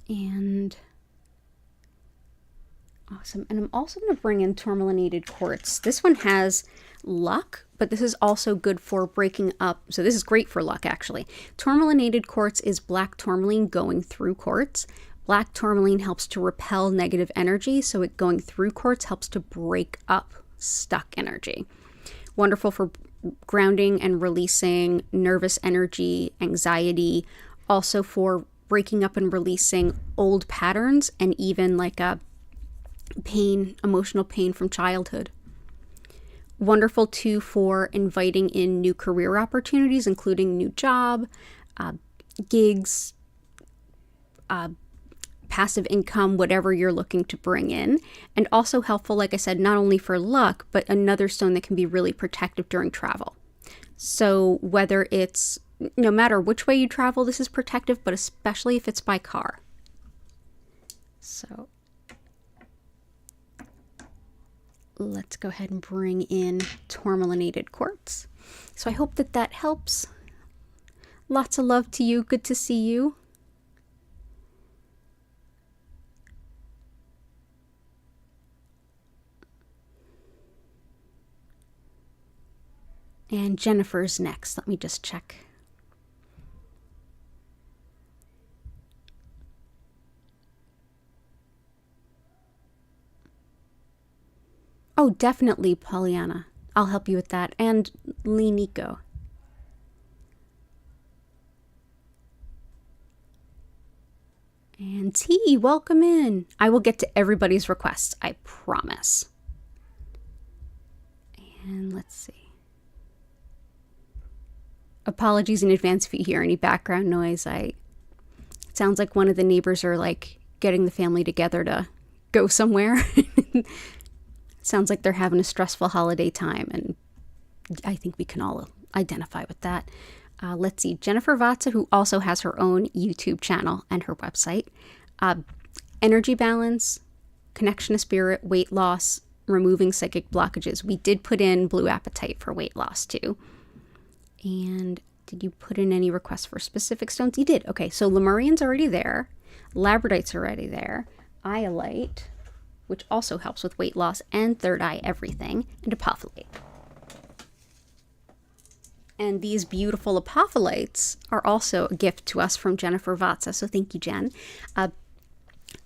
And Awesome. And I'm also going to bring in tourmalinated quartz. This one has luck, but this is also good for breaking up. So this is great for luck, actually. Tourmalinated quartz is black tourmaline going through quartz. Black tourmaline helps to repel negative energy, so it going through quartz helps to break up stuck energy. Wonderful for grounding and releasing nervous energy, anxiety, also for breaking up and releasing old patterns and even like a pain, emotional pain from childhood. Wonderful too for inviting in new career opportunities, including new job, gigs, passive income, whatever you're looking to bring in. And also helpful, like I said, not only for luck, but another stone that can be really protective during travel. So whether it's, no matter which way you travel, this is protective, but especially if it's by car. So let's go ahead and bring in tourmalinated quartz. So I hope that that helps. Lots of love to you. Good to see you. And Jennifer's next. Let me just check. Oh, definitely, Pollyanna. I'll help you with that. And Lee Nico. And T, welcome in. I will get to everybody's requests, I promise. And let's see. Apologies in advance if you hear any background noise. It sounds like one of the neighbors are like getting the family together to go somewhere. Sounds like they're having a stressful holiday time, and I think we can all identify with that. Let's see, Jennifer Vatsa, who also has her own YouTube channel and her website. Energy balance, connection to spirit, weight loss, removing psychic blockages. We did put in blue apatite for weight loss too. And did you put in any requests for specific stones? You did. Okay, so Lemurian's already there. Labradorite's already there. Iolite, which also helps with weight loss and third eye everything, and apophyllite. And these beautiful apophyllites are also a gift to us from Jennifer Vatsa, so thank you, Jen.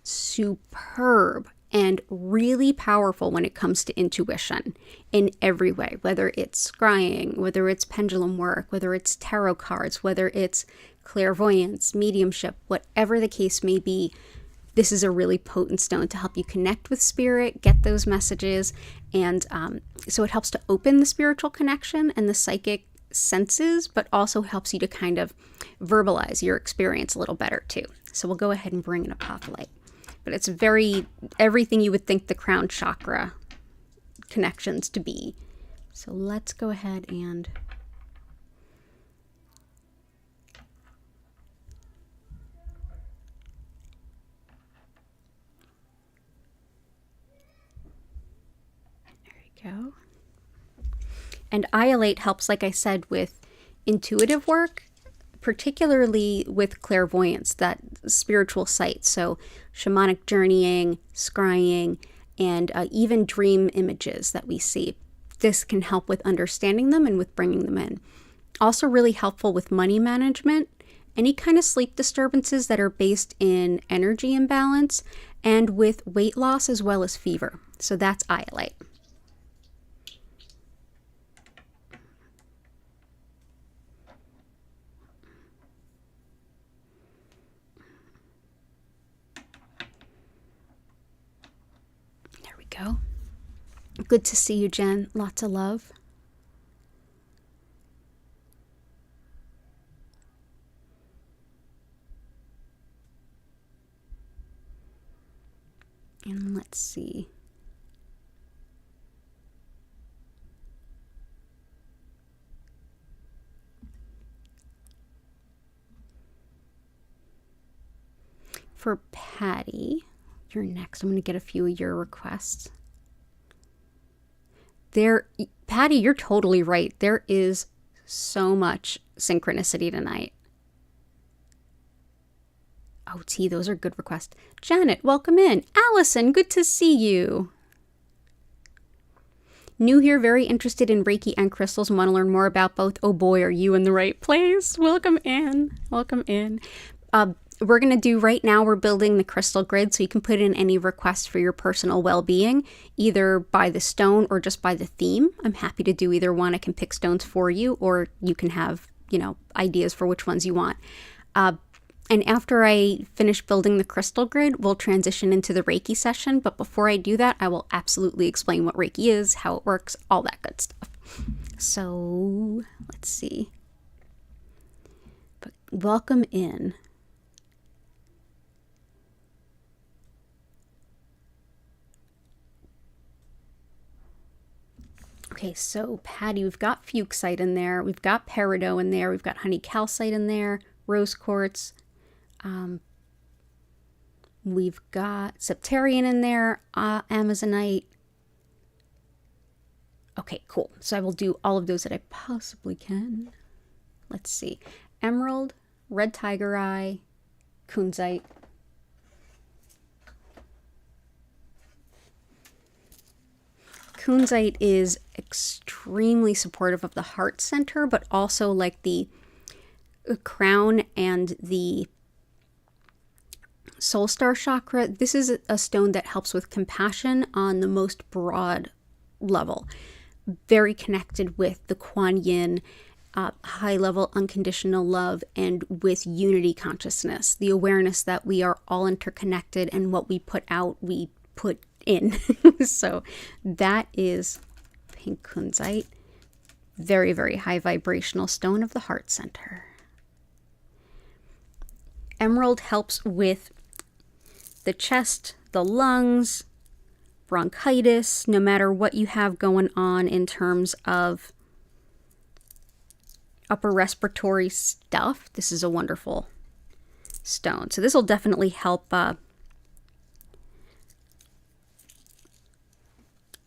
Superb and really powerful when it comes to intuition in every way, whether it's scrying, whether it's pendulum work, whether it's tarot cards, whether it's clairvoyance, mediumship, whatever the case may be. This is a really potent stone to help you connect with spirit, get those messages, and so it helps to open the spiritual connection and the psychic senses, but also helps you to kind of verbalize your experience a little better too. So we'll go ahead and bring in apophyllite. But it's everything you would think the crown chakra connections to be. So let's go ahead and go. And iolate helps, like I said, with intuitive work, particularly with clairvoyance, that spiritual sight. So shamanic journeying, scrying, and even dream images that we see. This can help with understanding them and with bringing them in. Also really helpful with money management, any kind of sleep disturbances that are based in energy imbalance, and with weight loss as well as fever. So that's iolite. Go. Good to see you, Jen. Lots of love. And let's see. For Patty, you're next. I'm going to get a few of your requests. Patty, you're totally right. There is so much synchronicity tonight. Oh, T, those are good requests. Janet, welcome in. Allison, good to see you. New here, very interested in Reiki and crystals and want to learn more about both. Oh boy, are you in the right place. Welcome in. Welcome in. We're going to do right now, we're building the crystal grid so you can put in any requests for your personal well-being, either by the stone or just by the theme. I'm happy to do either one. I can pick stones for you, or you can have, ideas for which ones you want. And after I finish building the crystal grid, we'll transition into the Reiki session. But before I do that, I will absolutely explain what Reiki is, how it works, all that good stuff. So let's see. But welcome in. Okay, so Patty, we've got fuchsite in there. We've got peridot in there. We've got honey calcite in there, rose quartz. We've got septarian in there, amazonite. Okay, cool. So I will do all of those that I possibly can. Let's see. Emerald, red tiger eye, kunzite. Kunzite is extremely supportive of the heart center, but also like the crown and the soul star chakra. This is a stone that helps with compassion on the most broad level. Very connected with the Kuan Yin, high level unconditional love, and with unity consciousness, the awareness that we are all interconnected and what we put out, we put in. So that is pink kunzite. Very, very high vibrational stone of the heart center. Emerald helps with the chest, the lungs, bronchitis, no matter what you have going on in terms of upper respiratory stuff. This is a wonderful stone. So this will definitely help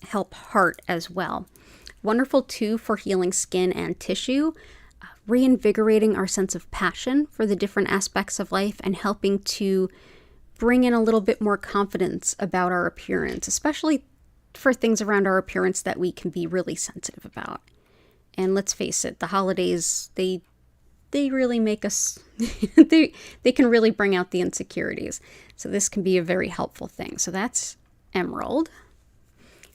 help heart as well. Wonderful too for healing skin and tissue, reinvigorating our sense of passion for the different aspects of life, and helping to bring in a little bit more confidence about our appearance, especially for things around our appearance that we can be really sensitive about. And let's face it, the holidays, they really make us, they can really bring out the insecurities. So this can be a very helpful thing. So that's emerald.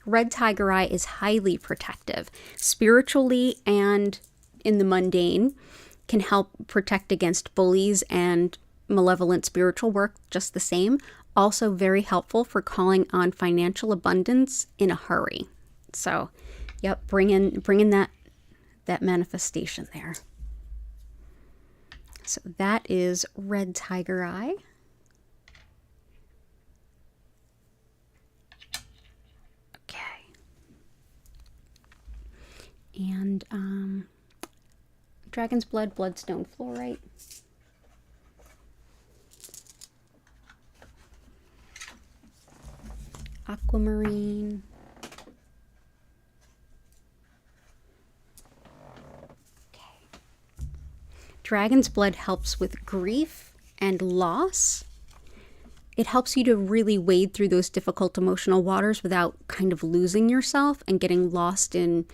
Red tiger eye is highly protective, spiritually and in the mundane, can help protect against bullies and malevolent spiritual work just the same. Also very helpful for calling on financial abundance in a hurry. So, yep, bring in that manifestation there. So that is red tiger eye. And dragon's blood, bloodstone fluorite. Aquamarine. Okay. Dragon's blood helps with grief and loss. It helps you to really wade through those difficult emotional waters without kind of losing yourself and getting lost in,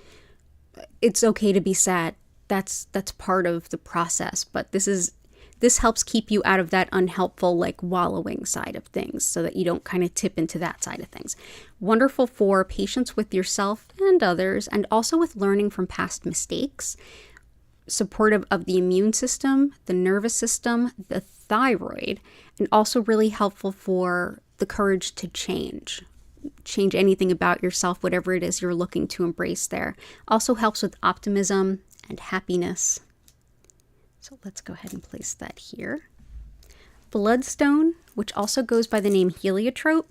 it's okay to be sad. That's part of the process, but this helps keep you out of that unhelpful, like, wallowing side of things so that you don't kind of tip into that side of things. Wonderful for patience with yourself and others, and also with learning from past mistakes. Supportive of the immune system, the nervous system, the thyroid, and also really helpful for the courage to change anything about yourself, whatever it is you're looking to embrace there. Also helps with optimism and happiness. So let's go ahead and place that here. Bloodstone, which also goes by the name heliotrope,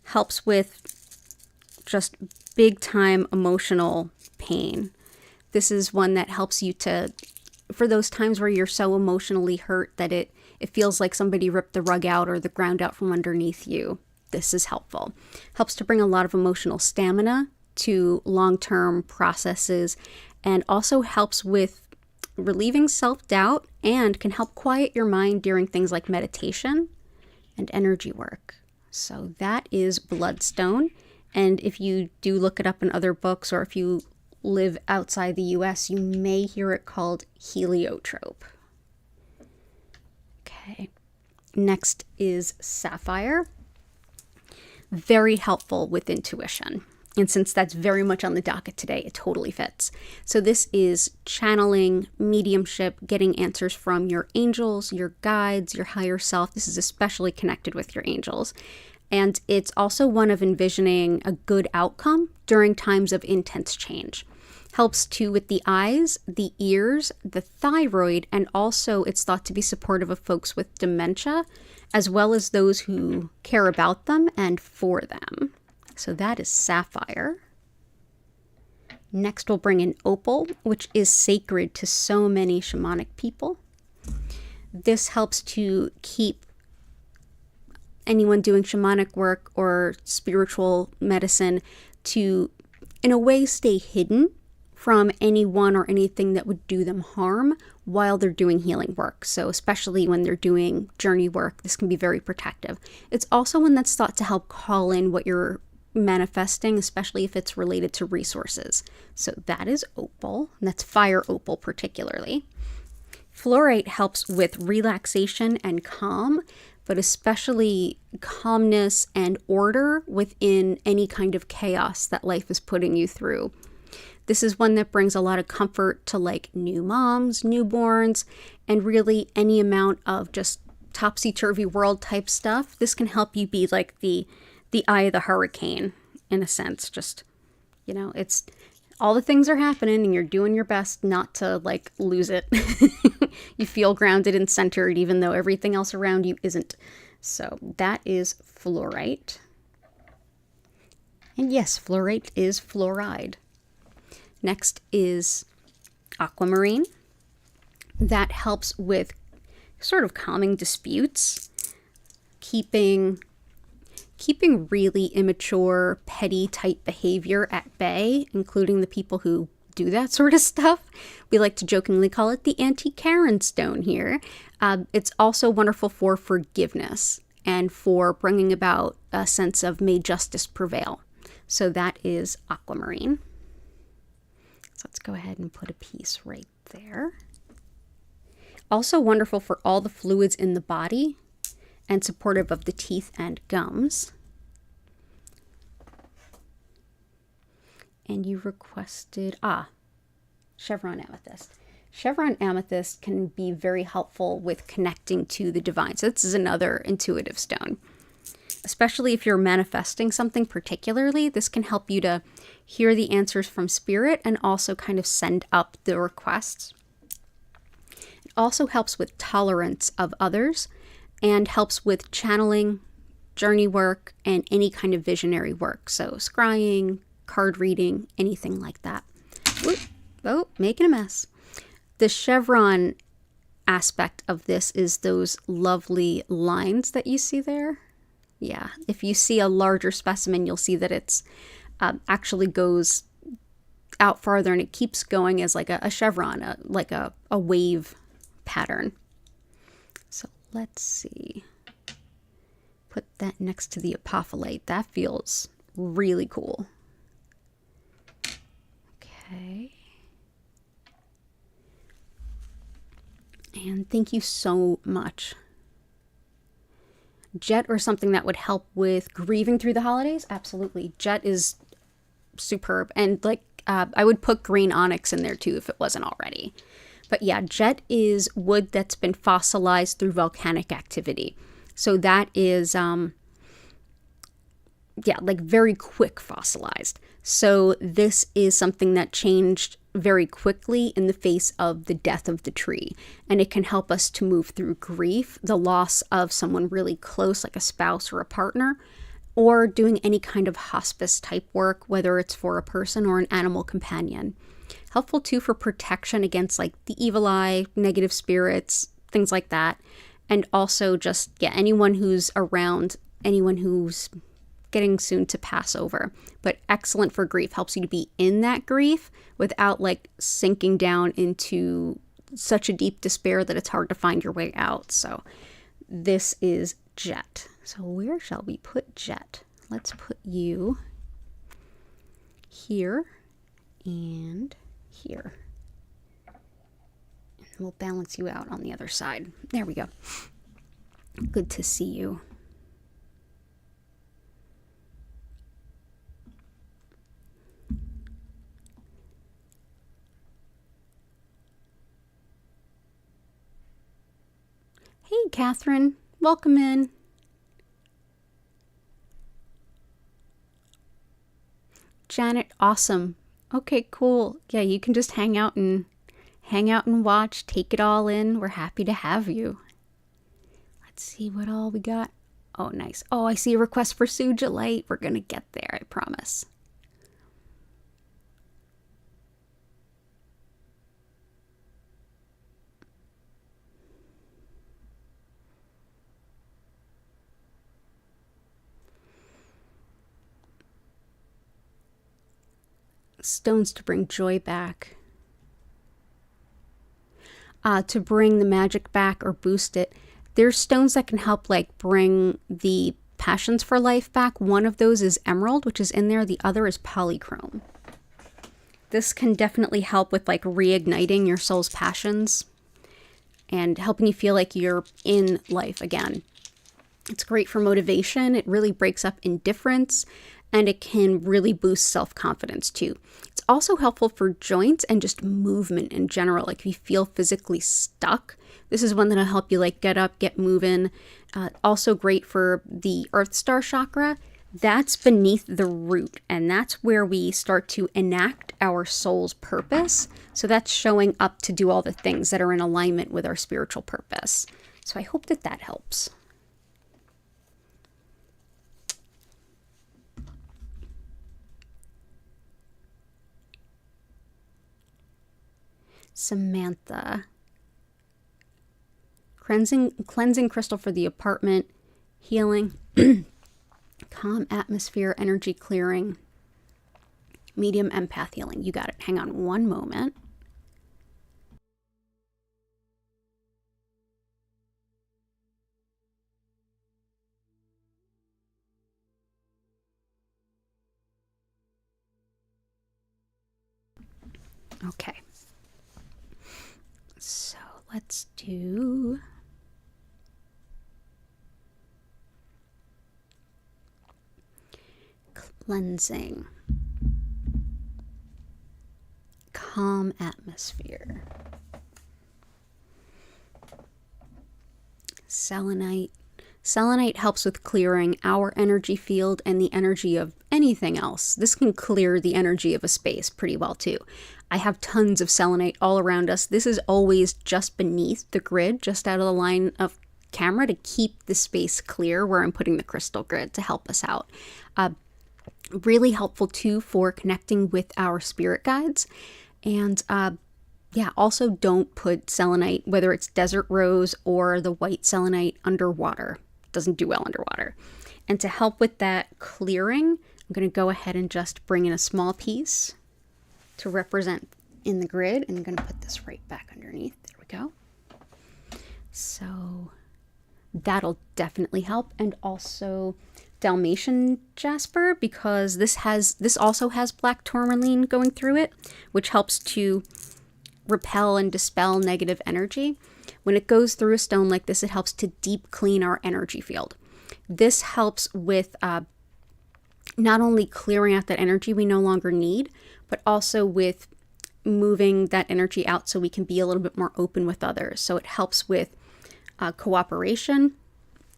helps with just big time emotional pain. This is one that helps you to, for those times where you're so emotionally hurt that it feels like somebody ripped the rug out or the ground out from underneath you. This is helpful. Helps to bring a lot of emotional stamina to long-term processes, and also helps with relieving self-doubt, and can help quiet your mind during things like meditation and energy work. So that is bloodstone. And if you do look it up in other books, or if you live outside the US, you may hear it called heliotrope. Okay. Next is sapphire. Very helpful with intuition. And since that's very much on the docket today, it totally fits. So this is channeling, mediumship, getting answers from your angels, your guides, your higher self. This is especially connected with your angels. And it's also one of envisioning a good outcome during times of intense change. Helps too with the eyes, the ears, the thyroid, and also it's thought to be supportive of folks with dementia, as well as those who care about them and for them. So that is sapphire. Next we'll bring in opal, which is sacred to so many shamanic people. This helps to keep anyone doing shamanic work or spiritual medicine to, in a way, stay hidden from anyone or anything that would do them harm while they're doing healing work. So especially when they're doing journey work, this can be very protective. It's also one that's thought to help call in what you're manifesting, especially if it's related to resources. So that is opal, and that's fire opal particularly. Fluorite helps with relaxation and calm, but especially calmness and order within any kind of chaos that life is putting you through. This is one that brings a lot of comfort to like new moms, newborns, and really any amount of just topsy-turvy world type stuff. This can help you be like the eye of the hurricane in a sense. Just, you know, it's all the things are happening and you're doing your best not to like lose it. You feel grounded and centered even though everything else around you isn't. So that is fluorite. And yes, fluorite is fluoride. Next is aquamarine. That helps with sort of calming disputes, keeping really immature, petty type behavior at bay, including the people who do that sort of stuff. We like to jokingly call it the Auntie Karen stone here. It's also wonderful for forgiveness and for bringing about a sense of may justice prevail. So that is aquamarine. So let's go ahead and put a piece right there. Also wonderful for all the fluids in the body and supportive of the teeth and gums. And you requested, chevron amethyst. Chevron amethyst can be very helpful with connecting to the divine. So this is another intuitive stone. Especially if you're manifesting something particularly, this can help you to hear the answers from spirit and also kind of send up the requests. It also helps with tolerance of others and helps with channeling, journey work, and any kind of visionary work. So scrying, card reading, anything like that. Whoop. Oh, making a mess. The chevron aspect of this is those lovely lines that you see there. Yeah, if you see a larger specimen, you'll see that it's actually goes out farther and it keeps going as like a chevron, like a wave pattern. So let's see. Put that next to the apophyllite. That feels really cool. Okay. And thank you so much. Jet or something that would help with grieving through the holidays? Absolutely. Jet is superb. And like, I would put green onyx in there too if it wasn't already. But yeah, jet is wood that's been fossilized through volcanic activity. So that is, like very quick fossilized. So this is something that changed very quickly in the face of the death of the tree. And it can help us to move through grief, the loss of someone really close, like a spouse or a partner, or doing any kind of hospice type work, whether it's for a person or an animal companion. Helpful too for protection against like the evil eye, negative spirits, things like that. And also just, anyone who's around, anyone who's getting soon to pass over. But excellent for grief. Helps you to be in that grief without like sinking down into such a deep despair that it's hard to find your way out. So this is Jet. So where shall we put Jet? Let's put you here and here. And we'll balance you out on the other side. There we go. Good to see you. Hey, Catherine. Welcome in. Janet, awesome. Okay, cool. Yeah, you can just hang out and watch, take it all in. We're happy to have you. Let's see what all we got. Oh, nice. Oh, I see a request for Suja Light. We're going to get there, I promise. Stones to bring joy back. To bring the magic back or boost it. There's stones that can help like bring the passions for life back. One of those is emerald, which is in there. The other is polychrome. This can definitely help with like reigniting your soul's passions and helping you feel like you're in life again. It's great for motivation. It really breaks up indifference, and it can really boost self-confidence too. It's also helpful for joints and just movement in general. Like if you feel physically stuck, this is one that'll help you like get up, get moving. Also great for the Earth Star chakra. That's beneath the root, and that's where we start to enact our soul's purpose. So that's showing up to do all the things that are in alignment with our spiritual purpose. So I hope that that helps. Samantha. Cleansing crystal for the apartment, healing, calm atmosphere, energy clearing, medium empath healing. You got it. Hang on one moment. Okay. So let's do cleansing, calm atmosphere, selenite. Selenite helps with clearing our energy field and the energy of anything else. This can clear the energy of a space pretty well too. I have tons of selenite all around us. This is always just beneath the grid, just out of the line of camera to keep the space clear where I'm putting the crystal grid to help us out. Really helpful too for connecting with our spirit guides. And yeah, also don't put selenite, whether it's desert rose or the white selenite, underwater. Doesn't do well underwater. And to help with that clearing, I'm going to go ahead and just bring in a small piece to represent in the grid. And I'm going to put this right back underneath. There we go. So that'll definitely help. And also Dalmatian jasper, because this also has black tourmaline going through it, which helps to repel and dispel negative energy. When it goes through a stone like this, it helps to deep clean our energy field. This helps with not only clearing out that energy we no longer need, but also with moving that energy out so we can be a little bit more open with others. So it helps with cooperation.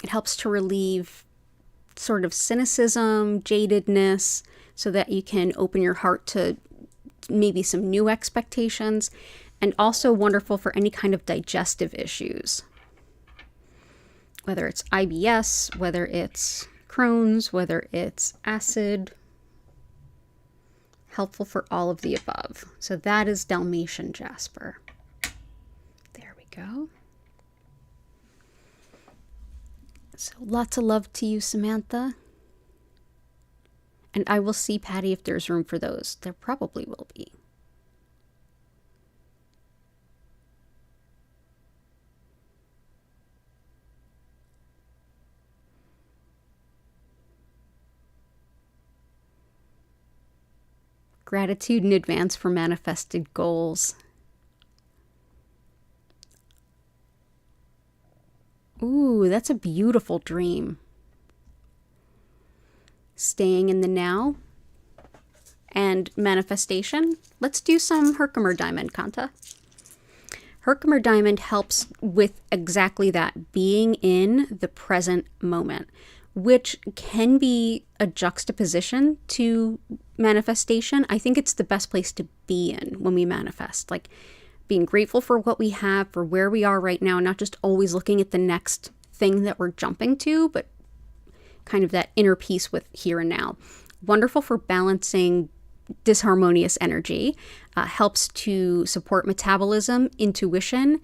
It helps to relieve sort of cynicism, jadedness, so that you can open your heart to maybe some new expectations. And also wonderful for any kind of digestive issues, whether it's IBS, whether it's Crohn's, whether it's acid. Helpful for all of the above. So that is Dalmatian jasper. There we go. So lots of love to you, Samantha. And I will see, Patty, if there's room for those. There probably will be. Gratitude in advance for manifested goals. Ooh, that's a beautiful dream. Staying in the now and manifestation. Let's do some Herkimer Diamond, Kanta. Herkimer Diamond helps with exactly that, being in the present moment, which can be a juxtaposition to manifestation. I think it's the best place to be in when we manifest, like being grateful for what we have, for where we are right now, not just always looking at the next thing that we're jumping to, but kind of that inner peace with here and now. Wonderful for balancing disharmonious energy, helps to support metabolism, intuition,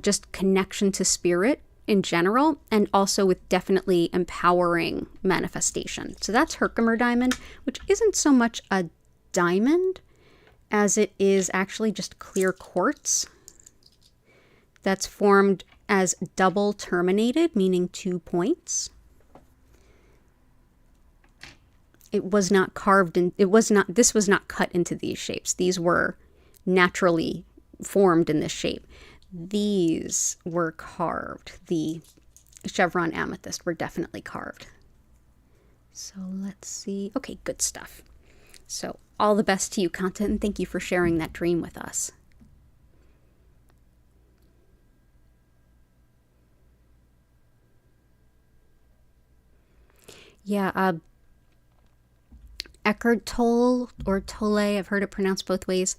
just connection to spirit in general, and also with definitely empowering manifestation. So that's Herkimer Diamond, which isn't so much a diamond as it is actually just clear quartz that's formed as double terminated, meaning 2 points. It was not carved in, this was not cut into these shapes. These were naturally formed in this shape. These were carved. The chevron amethyst were definitely carved. So let's see. Okay, good stuff. So all the best to you, Kanta, and thank you for sharing that dream with us. Yeah, Eckhart Tolle, or Tolle, I've heard it pronounced both ways.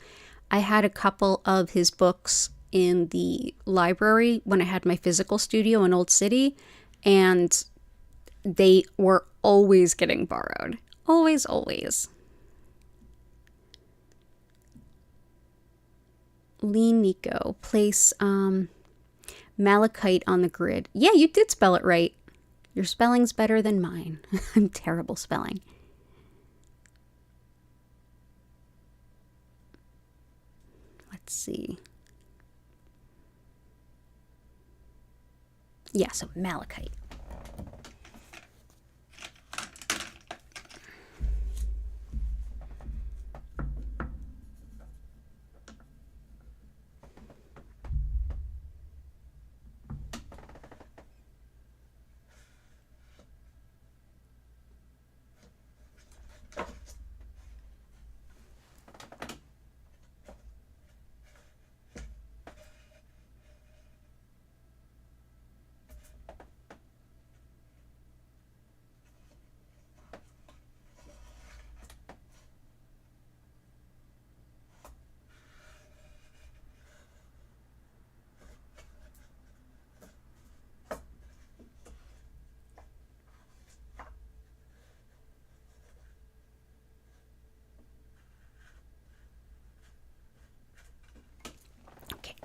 I had a couple of his books in the library when I had my physical studio in Old City, and they were always getting borrowed. Always, always. Lee Nico, place malachite on the grid. Yeah, you did spell it right. Your spelling's better than mine. I'm terrible spelling. Let's see. Yeah, so malachite.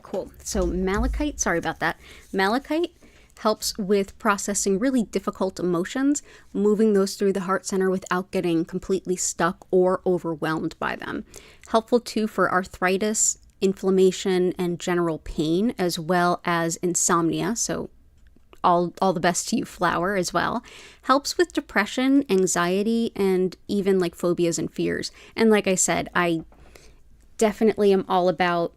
Cool. So malachite, sorry about that. Malachite helps with processing really difficult emotions, moving those through the heart center without getting completely stuck or overwhelmed by them. Helpful too for arthritis, inflammation, and general pain, as well as insomnia. So all the best to you, flower, as well. Helps with depression, anxiety, and even like phobias and fears. And like I said, I definitely am all about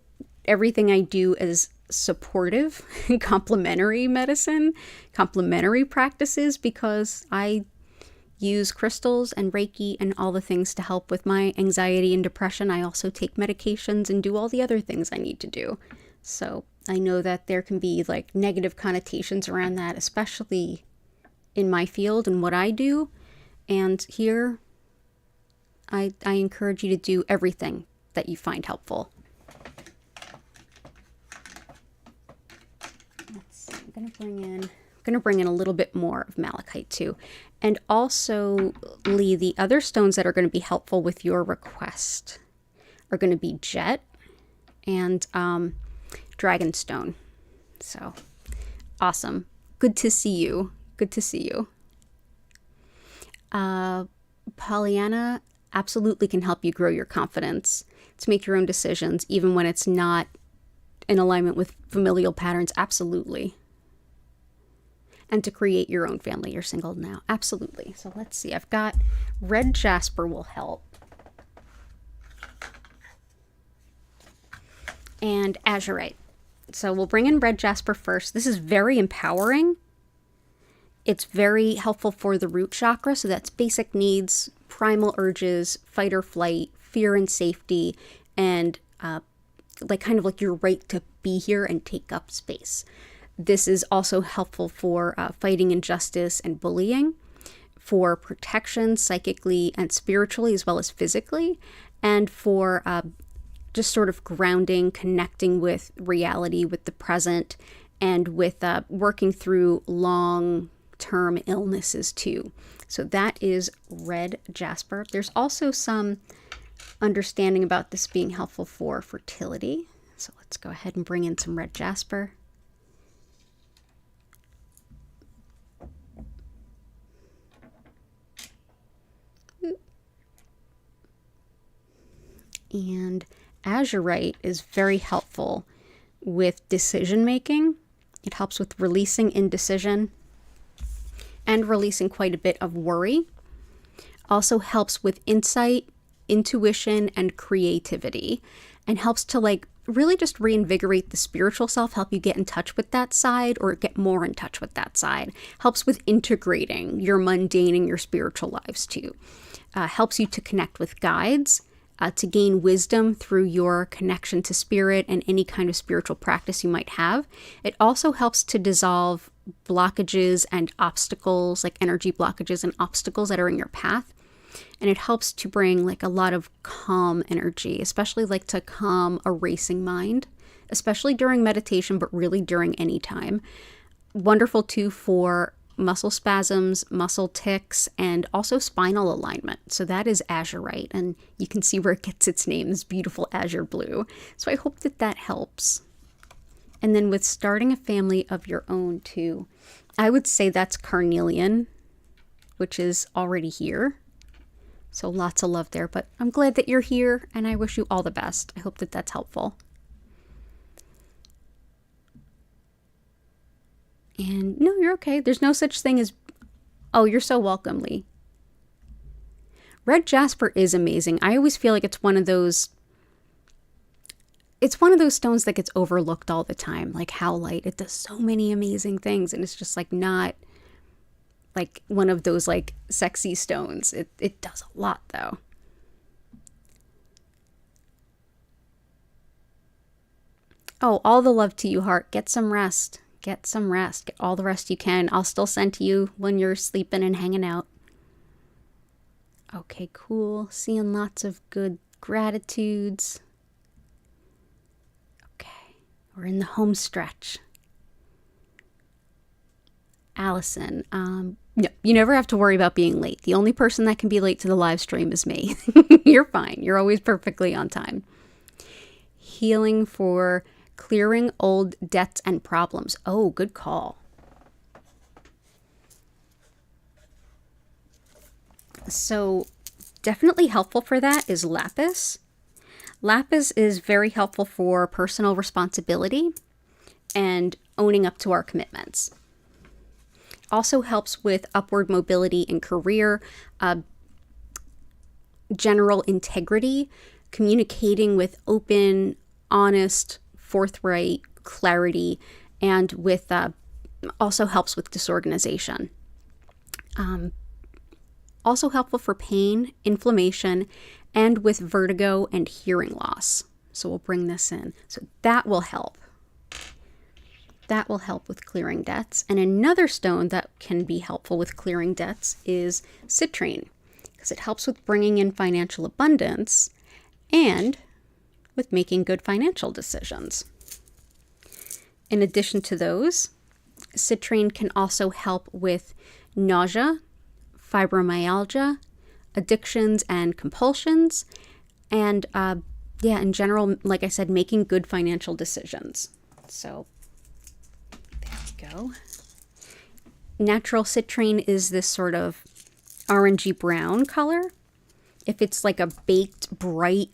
everything I do is supportive, complementary medicine, complementary practices, because I use crystals and Reiki and all the things to help with my anxiety and depression. I also take medications and do all the other things I need to do. So I know that there can be like negative connotations around that, especially in my field and what I do. And here, I encourage you to do everything that you find helpful. I'm gonna bring in a little bit more of malachite too. And also, Lee, the other stones that are going to be helpful with your request are going to be jet and dragonstone. So awesome. Good to see you. Good to see you. Pollyanna absolutely can help you grow your confidence to make your own decisions, even when it's not in alignment with familial patterns. Absolutely. And to create your own family. You're single now. Absolutely. So let's see. I've got red jasper will help. and azurite. So we'll bring in red jasper first. This is very empowering. It's very helpful for the root chakra. So that's basic needs, primal urges, fight or flight, fear and safety, and kind of your right to be here and take up space. This is also helpful for fighting injustice and bullying, for protection psychically and spiritually as well as physically, and for just sort of grounding, connecting with reality, with the present, and with working through long-term illnesses too. So that is red jasper. There's also some understanding about this being helpful for fertility. So let's go ahead and bring in some red jasper. And azurite is very helpful with decision making. It helps with releasing indecision and releasing quite a bit of worry. Also helps with insight, intuition, and creativity, and helps to really just reinvigorate the spiritual self, help you get in touch with that side or get more in touch with that side. Helps with integrating your mundane and your spiritual lives too. Helps you to connect with guides, to gain wisdom through your connection to spirit and any kind of spiritual practice you might have. It also helps to dissolve blockages and obstacles, like energy blockages and obstacles that are in your path. And it helps to bring a lot of calm energy, especially to calm a racing mind, especially during meditation, but really during any time. Wonderful too for muscle spasms, muscle tics, and also spinal alignment. So that is azurite, and you can see where it gets its name, this beautiful azure blue. So I hope that helps. And then with starting a family of your own too, I would say that's carnelian, which is already here. So lots of love there, but I'm glad that you're here and I wish you all the best. I hope that's helpful. And no, you're okay. There's no such thing as, oh, you're so welcome, Lee. Red jasper is amazing. I always feel like it's one of those stones that gets overlooked all the time, like howlite. It does so many amazing things, and it's just not one of those sexy stones. It does a lot though. Oh, all the love to you, heart. Get some rest. Get some rest. Get all the rest you can. I'll still send to you when you're sleeping and hanging out. Okay, cool. Seeing lots of good gratitudes. Okay, we're in the home stretch. Allison, no, you never have to worry about being late. The only person that can be late to the live stream is me. You're fine. You're always perfectly on time. Healing for clearing old debts and problems. Oh, good call. So definitely helpful for that is lapis. Lapis is very helpful for personal responsibility and owning up to our commitments. Also helps with upward mobility in career, general integrity, communicating with open, honest, forthright clarity, and with also helps with disorganization. Also helpful for pain, inflammation, and with vertigo and hearing loss. So we'll bring this in. So that will help. That will help with clearing debts. And another stone that can be helpful with clearing debts is citrine, because it helps with bringing in financial abundance and with making good financial decisions. In addition to those, citrine can also help with nausea, fibromyalgia, addictions and compulsions, and in general, like I said, making good financial decisions. So there we go. Natural citrine is this sort of orangey brown color. If it's a baked, bright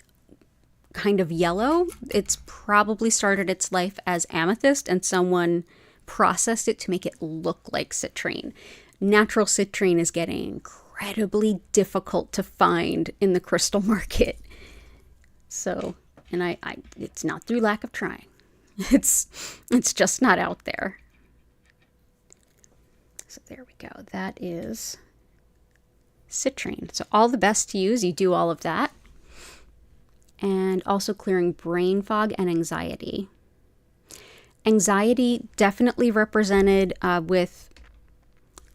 kind of yellow, it's probably started its life as amethyst and someone processed it to make it look like citrine. Natural citrine is getting incredibly difficult to find in the crystal market. So And it's not through lack of trying. It's just not out there. So there we go. That is citrine. So all the best to use. You do all of that. And also clearing brain fog and anxiety. Anxiety definitely represented with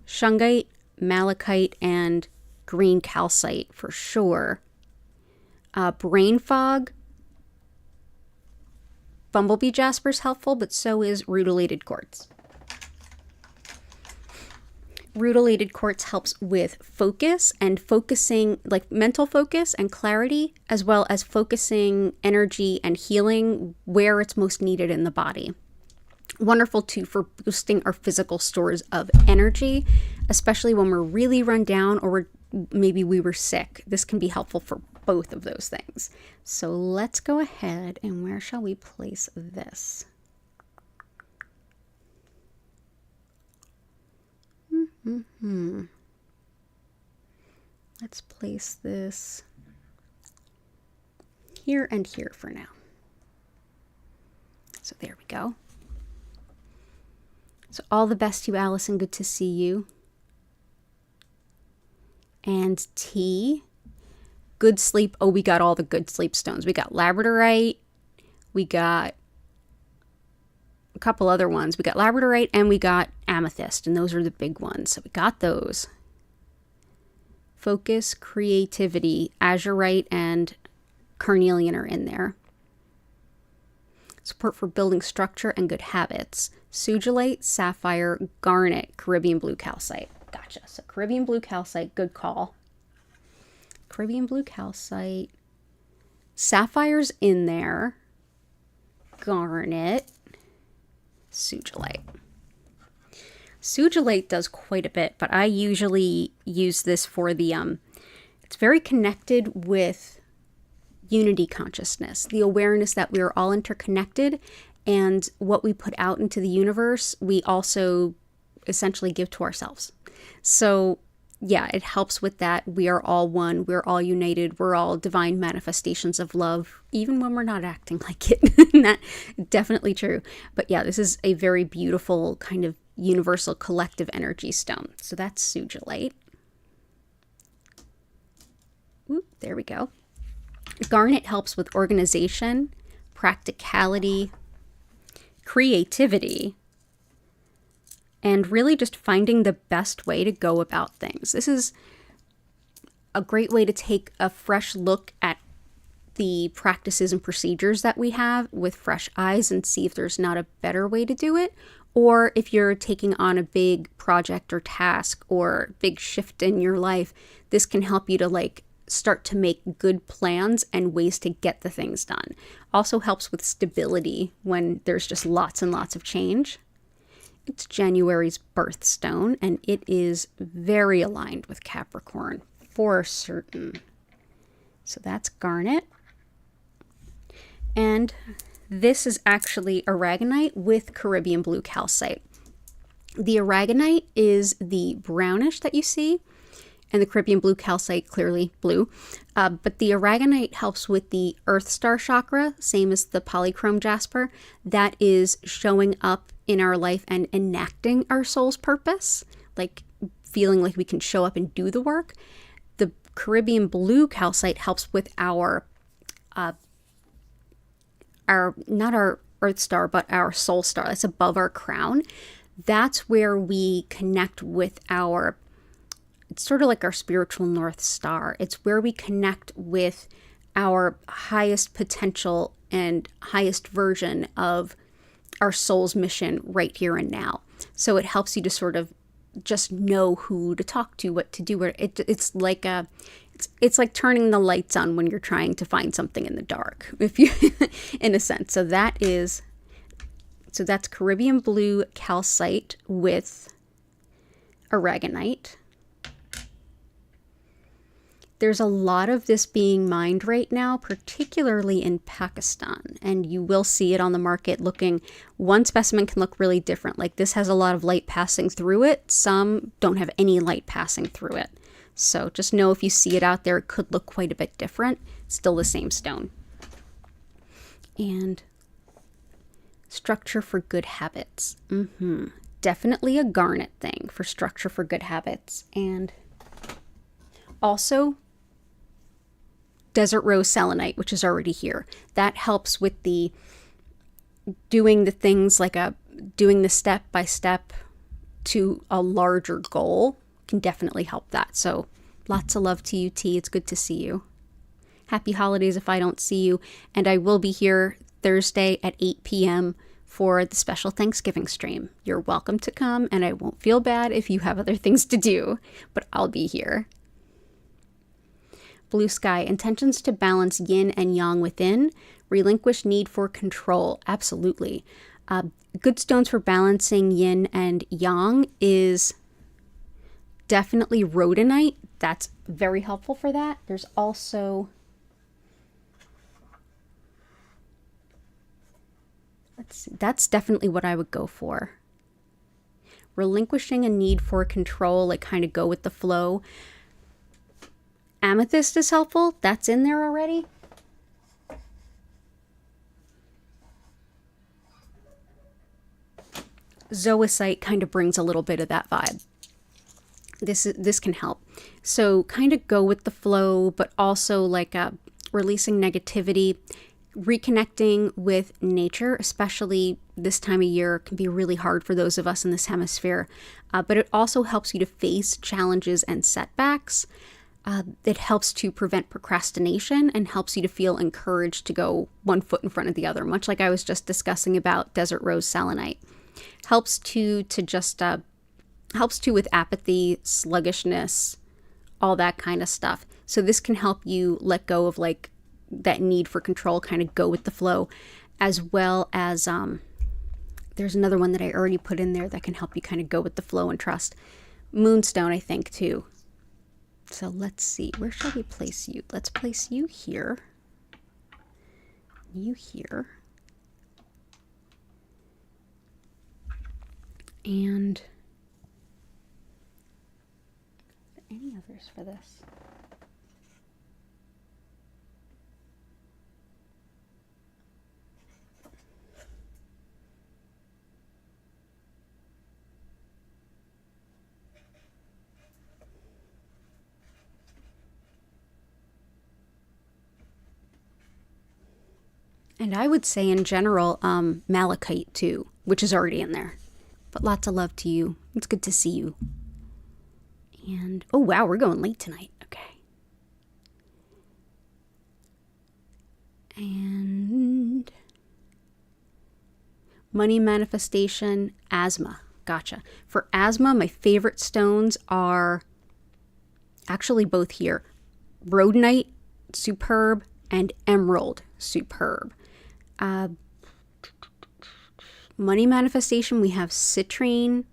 shungite, malachite, and green calcite for sure. Brain fog, bumblebee jasper is helpful, but so is rutilated quartz. Rutilated quartz helps with focus and focusing, like mental focus and clarity, as well as focusing energy and healing where it's most needed in the body. Wonderful too for boosting our physical stores of energy, especially when we're really run down or maybe we were sick. This can be helpful for both of those things. So let's go ahead and where shall we place this? Let's place this here and here for now. So there we go. So all the best to you, Allison. Good to see you. And T, good sleep. Oh, we got all the good sleep stones. We got labradorite. We got a couple other ones. We got labradorite and we got amethyst, and those are the big ones. So we got those. Focus, creativity, azurite, and carnelian are in there. Support for building structure and good habits. Sugilite, sapphire, garnet, Caribbean blue calcite. Gotcha. So Caribbean blue calcite, good call. Caribbean blue calcite. Sapphire's in there. Garnet. Sugilite. Sugilite does quite a bit, but I usually use this for the, it's very connected with unity consciousness, the awareness that we are all interconnected, and what we put out into the universe, we also essentially give to ourselves. So yeah, it helps with that. We are all one. We're all united. We're all divine manifestations of love, even when we're not acting like it. That's definitely true. But yeah, this is a very beautiful kind of universal collective energy stone. So that's sugilite. Ooh, there we go. Garnet helps with organization, practicality, creativity, and really just finding the best way to go about things. This is a great way to take a fresh look at the practices and procedures that we have with fresh eyes and see if there's not a better way to do it. Or if you're taking on a big project or task or big shift in your life, this can help you to start to make good plans and ways to get the things done. Also helps with stability when there's just lots and lots of change. It's January's birthstone, and it is very aligned with Capricorn for certain. So that's garnet. And this is actually aragonite with Caribbean blue calcite. The aragonite is the brownish that you see, and the Caribbean blue calcite clearly blue. But the aragonite helps with the Earth Star chakra, same as the polychrome jasper. That is showing up in our life and enacting our soul's purpose, like feeling like we can show up and do the work. The Caribbean blue calcite helps with our not our Earth Star, but our soul star. That's above our crown. That's where we connect with it's sort of like our spiritual North Star. It's where we connect with our highest potential and highest version of our soul's mission right here and now. So it helps you to sort of just know who to talk to, what to do. It's like turning the lights on when you're trying to find something in the dark, if you, in a sense. So that's Caribbean blue calcite with aragonite. There's a lot of this being mined right now, particularly in Pakistan, and you will see it on the market looking, one specimen can look really different. Like this has a lot of light passing through it. Some don't have any light passing through it. So just know if you see it out there, it could look quite a bit different. Still the same stone. And structure for good habits. Definitely a garnet thing for structure for good habits. And also desert rose selenite, which is already here. That helps with the doing the things like doing the step by step to a larger goal can definitely help that. So lots of love to you, T. It's good to see you. Happy holidays if I don't see you. And I will be here Thursday at 8 p.m. for the special Thanksgiving stream. You're welcome to come, and I won't feel bad if you have other things to do, but I'll be here. Blue sky, intentions to balance yin and yang within, relinquish need for control. Absolutely. Good stones for balancing yin and yang is definitely rhodonite. That's very helpful for that. There's also, let's see, that's definitely what I would go for. Relinquishing a need for control, like kind of go with the flow. Amethyst is helpful. That's in there already. Zoisite kind of brings a little bit of that vibe. This can help. So kind of go with the flow, but also like releasing negativity, reconnecting with nature, especially this time of year, can be really hard for those of us in this hemisphere. But it also helps you to face challenges and setbacks. It helps to prevent procrastination and helps you to feel encouraged to go one foot in front of the other, much like I was just discussing about desert rose selenite. Helps with apathy, sluggishness, all that kind of stuff. So this can help you let go of like that need for control, kind of go with the flow, as well as there's another one that I already put in there that can help you kind of go with the flow and trust. Moonstone, I think, too. So let's see, where shall we place you? Let's place you here. You here. And any others for this? And I would say in general, malachite too, which is already in there. But lots of love to you. It's good to see you. And, oh wow, we're going late tonight. Okay. And money manifestation, asthma. Gotcha. For asthma, my favorite stones are actually both here. Rhodonite, superb, and emerald, superb. Money manifestation, we have citrine,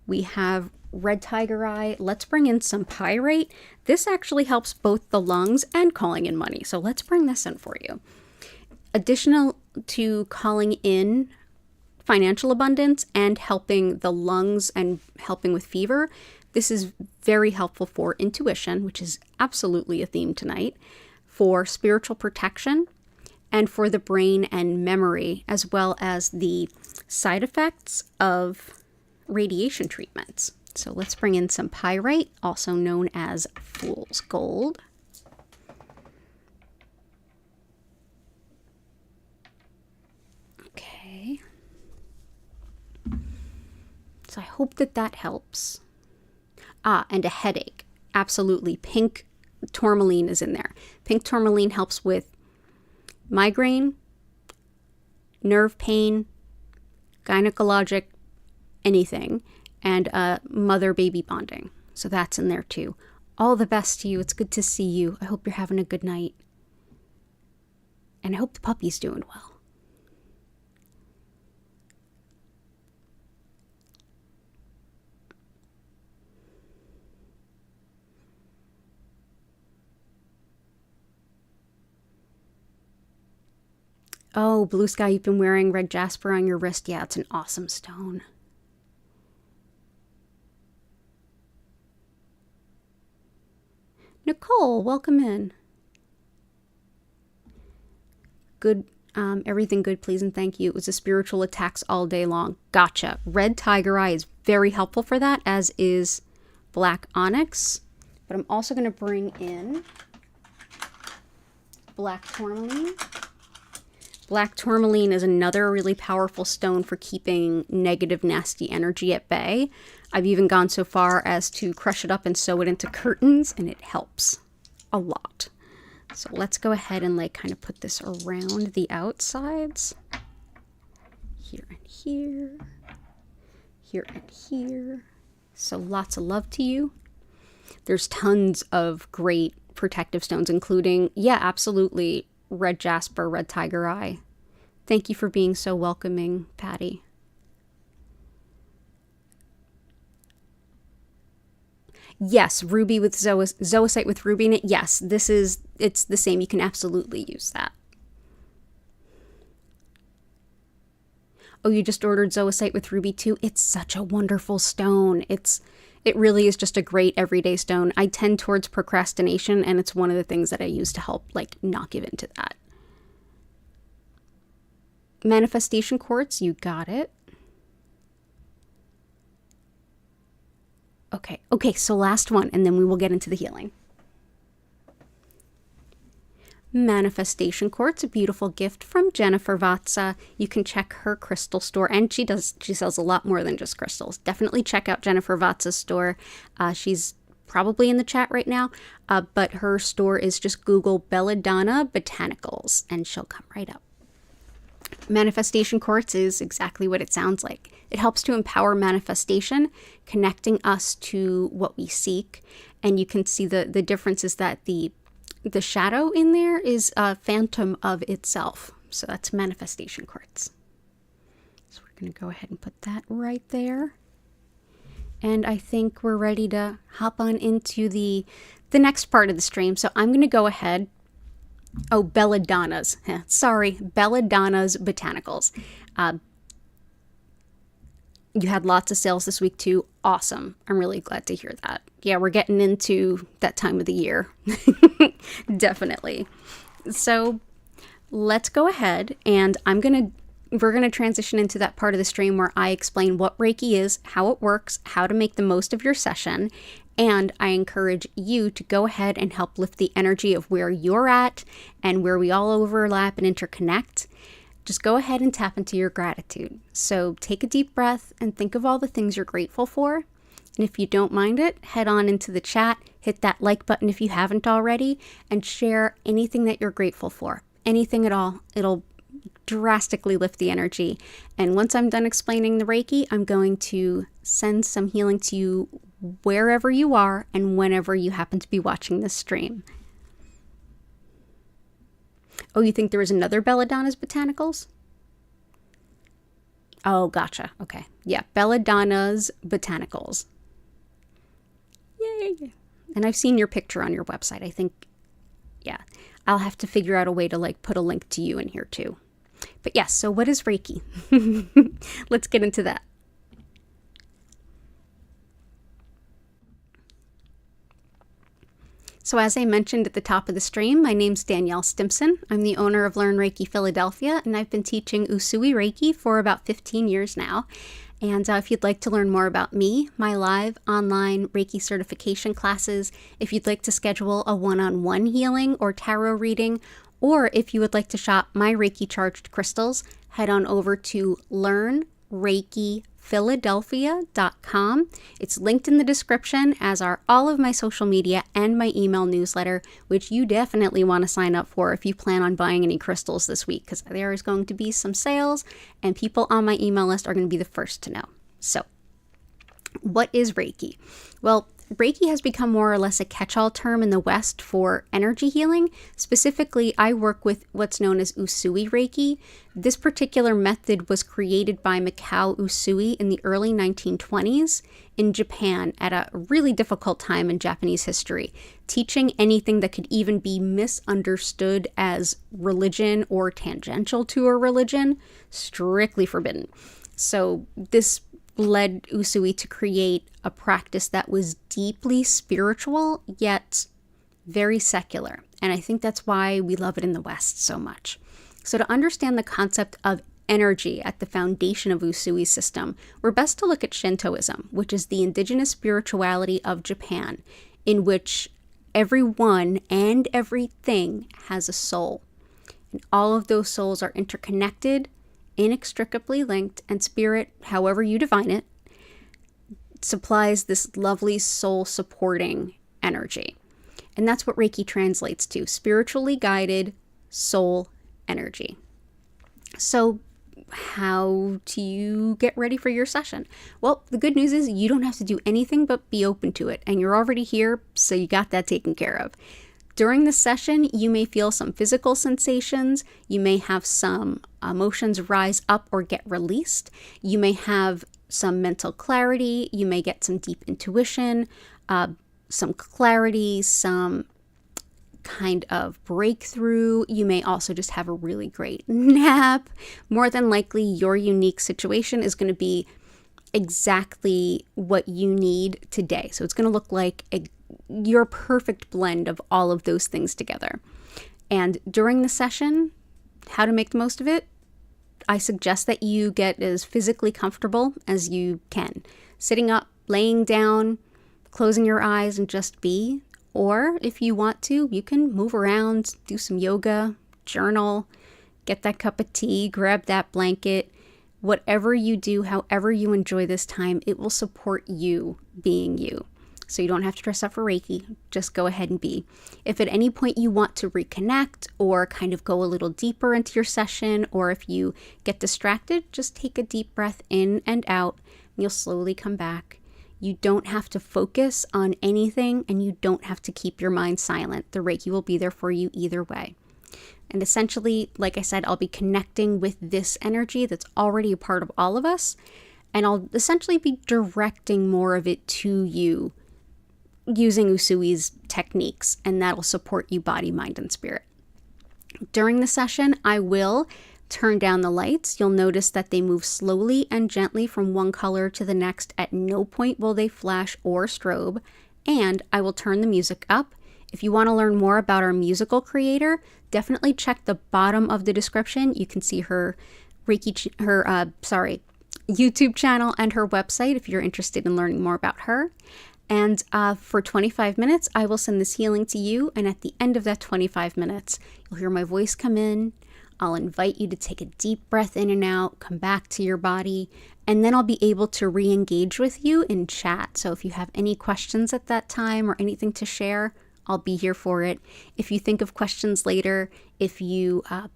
we have red tiger eye. Let's bring in some pyrite. This actually helps both the lungs and calling in money. So let's bring this in for you. Additional to calling in financial abundance and helping the lungs and helping with fever, this is very helpful for intuition, which is absolutely a theme tonight, for spiritual protection, and for the brain and memory, as well as the side effects of radiation treatments. So let's bring in some pyrite, also known as fool's gold. Okay. So I hope that helps. And a headache. Absolutely. Pink tourmaline is in there. Pink tourmaline helps with migraine, nerve pain, gynecologic, anything, and mother-baby bonding. So that's in there too. All the best to you. It's good to see you. I hope you're having a good night. And I hope the puppy's doing well. Oh, blue sky, you've been wearing red jasper on your wrist. Yeah, it's an awesome stone. Nicole, welcome in. Good Everything good, please and thank you. It was a spiritual attacks all day long. Gotcha. Red tiger eye is very helpful for that, as is black onyx. But I'm also going to bring in black tourmaline. Black tourmaline is another really powerful stone for keeping negative, nasty energy at bay. I've even gone so far as to crush it up and sew it into curtains, and it helps a lot. So let's go ahead and like kind of put this around the outsides. Here and here. Here and here. So lots of love to you. There's tons of great protective stones, including, yeah, absolutely, red jasper, red tiger eye. Thank you for being so welcoming, Patty. Yes, ruby with zoisite with ruby in it. Yes, it's the same. You can absolutely use that. Oh, you just ordered zoisite with ruby too? It's such a wonderful stone. It really is just a great everyday stone. I tend towards procrastination, and it's one of the things that I use to help like not give into that. Manifestation quartz, you got it. Okay, so last one, and then we will get into the healing. Manifestation quartz, a beautiful gift from Jennifer Vatsa. You can check her crystal store, and she sells a lot more than just crystals. Definitely check out Jennifer Vatsa's store. She's probably in the chat right now, but her store is just Google Belladonna Botanicals, and she'll come right up. Manifestation quartz is exactly what it sounds like. It helps to empower manifestation, connecting us to what we seek. And you can see the difference is that the shadow in there is a phantom of itself. So that's manifestation quartz. So we're going to go ahead and put that right there. And I think we're ready to hop on into the next part of the stream. So I'm going to go ahead. Oh, Belladonna's. Sorry, Belladonna's Botanicals. You had lots of sales this week too. Awesome. I'm really glad to hear that. Yeah, we're getting into that time of the year. Definitely. So let's go ahead and we're going to transition into that part of the stream where I explain what Reiki is, how it works, how to make the most of your session. And I encourage you to go ahead and help lift the energy of where you're at and where we all overlap and interconnect. Just go ahead and tap into your gratitude. So take a deep breath and think of all the things you're grateful for. And if you don't mind it, head on into the chat, hit that like button if you haven't already, and share anything that you're grateful for. Anything at all. It'll drastically lift the energy. And once I'm done explaining the Reiki, I'm going to send some healing to you wherever you are and whenever you happen to be watching this stream. Oh, you think there was another Belladonna's Botanicals? Oh, gotcha. Okay. Yeah, Belladonna's Botanicals. Yay. And I've seen your picture on your website. I think, yeah, I'll have to figure out a way to like put a link to you in here too. But yes, so what is Reiki? Let's get into that. So as I mentioned at the top of the stream, my name's Danielle Stimpson. I'm the owner of Learn Reiki Philadelphia, and I've been teaching Usui Reiki for about 15 years now. And if you'd like to learn more about me, my live online Reiki certification classes, if you'd like to schedule a one-on-one healing or tarot reading, or if you would like to shop my Reiki charged crystals, head on over to LearnReikiPhiladelphia.com. It's linked in the description, as are all of my social media and my email newsletter, which you definitely want to sign up for if you plan on buying any crystals this week, because there is going to be some sales and people on my email list are going to be the first to know. So, what is Reiki? Well, Reiki has become more or less a catch-all term in the West for energy healing. Specifically, I work with what's known as Usui Reiki. This particular method was created by Mikao Usui in the early 1920s in Japan at a really difficult time in Japanese history. Teaching anything that could even be misunderstood as religion or tangential to a religion, strictly forbidden. So this led Usui to create a practice that was deeply spiritual, yet very secular. And I think that's why we love it in the West so much. So to understand the concept of energy at the foundation of Usui's system, we're best to look at Shintoism, which is the indigenous spirituality of Japan, in which everyone and everything has a soul. And all of those souls are interconnected, inextricably linked, and spirit, however you define it, supplies this lovely soul supporting energy. And that's what Reiki translates to, spiritually guided soul energy. So how do you get ready for your session? Well, the good news is you don't have to do anything but be open to it, and you're already here, so you got that taken care of. During the session, you may feel some physical sensations, you may have some emotions rise up or get released, you may have some mental clarity, you may get some deep intuition, some clarity, some kind of breakthrough. You may also just have a really great nap. More than likely, your unique situation is going to be exactly what you need today. So it's going to look like your perfect blend of all of those things together. And during the session, how to make the most of it? I suggest that you get as physically comfortable as you can. Sitting up, laying down, closing your eyes and just be. Or if you want to, you can move around, do some yoga, journal, get that cup of tea, grab that blanket. Whatever you do, however you enjoy this time, it will support you being you. So you don't have to dress up for Reiki, just go ahead and be. If at any point you want to reconnect or kind of go a little deeper into your session, or if you get distracted, just take a deep breath in and out, and you'll slowly come back. You don't have to focus on anything, and you don't have to keep your mind silent. The Reiki will be there for you either way. And essentially, like I said, I'll be connecting with this energy that's already a part of all of us, and I'll essentially be directing more of it to you using Usui's techniques, and that'll support you body, mind, and spirit. During the session, I will turn down the lights. You'll notice that they move slowly and gently from one color to the next. At no point will they flash or strobe, and I will turn the music up. If you want to learn more about our musical creator, definitely check the bottom of the description. You can see her YouTube channel and her website if you're interested in learning more about her. And for 25 minutes, I will send this healing to you. And at the end of that 25 minutes, you'll hear my voice come in. I'll invite you to take a deep breath in and out, come back to your body, and then I'll be able to re-engage with you in chat. So if you have any questions at that time or anything to share, I'll be here for it. If you think of questions later, if you have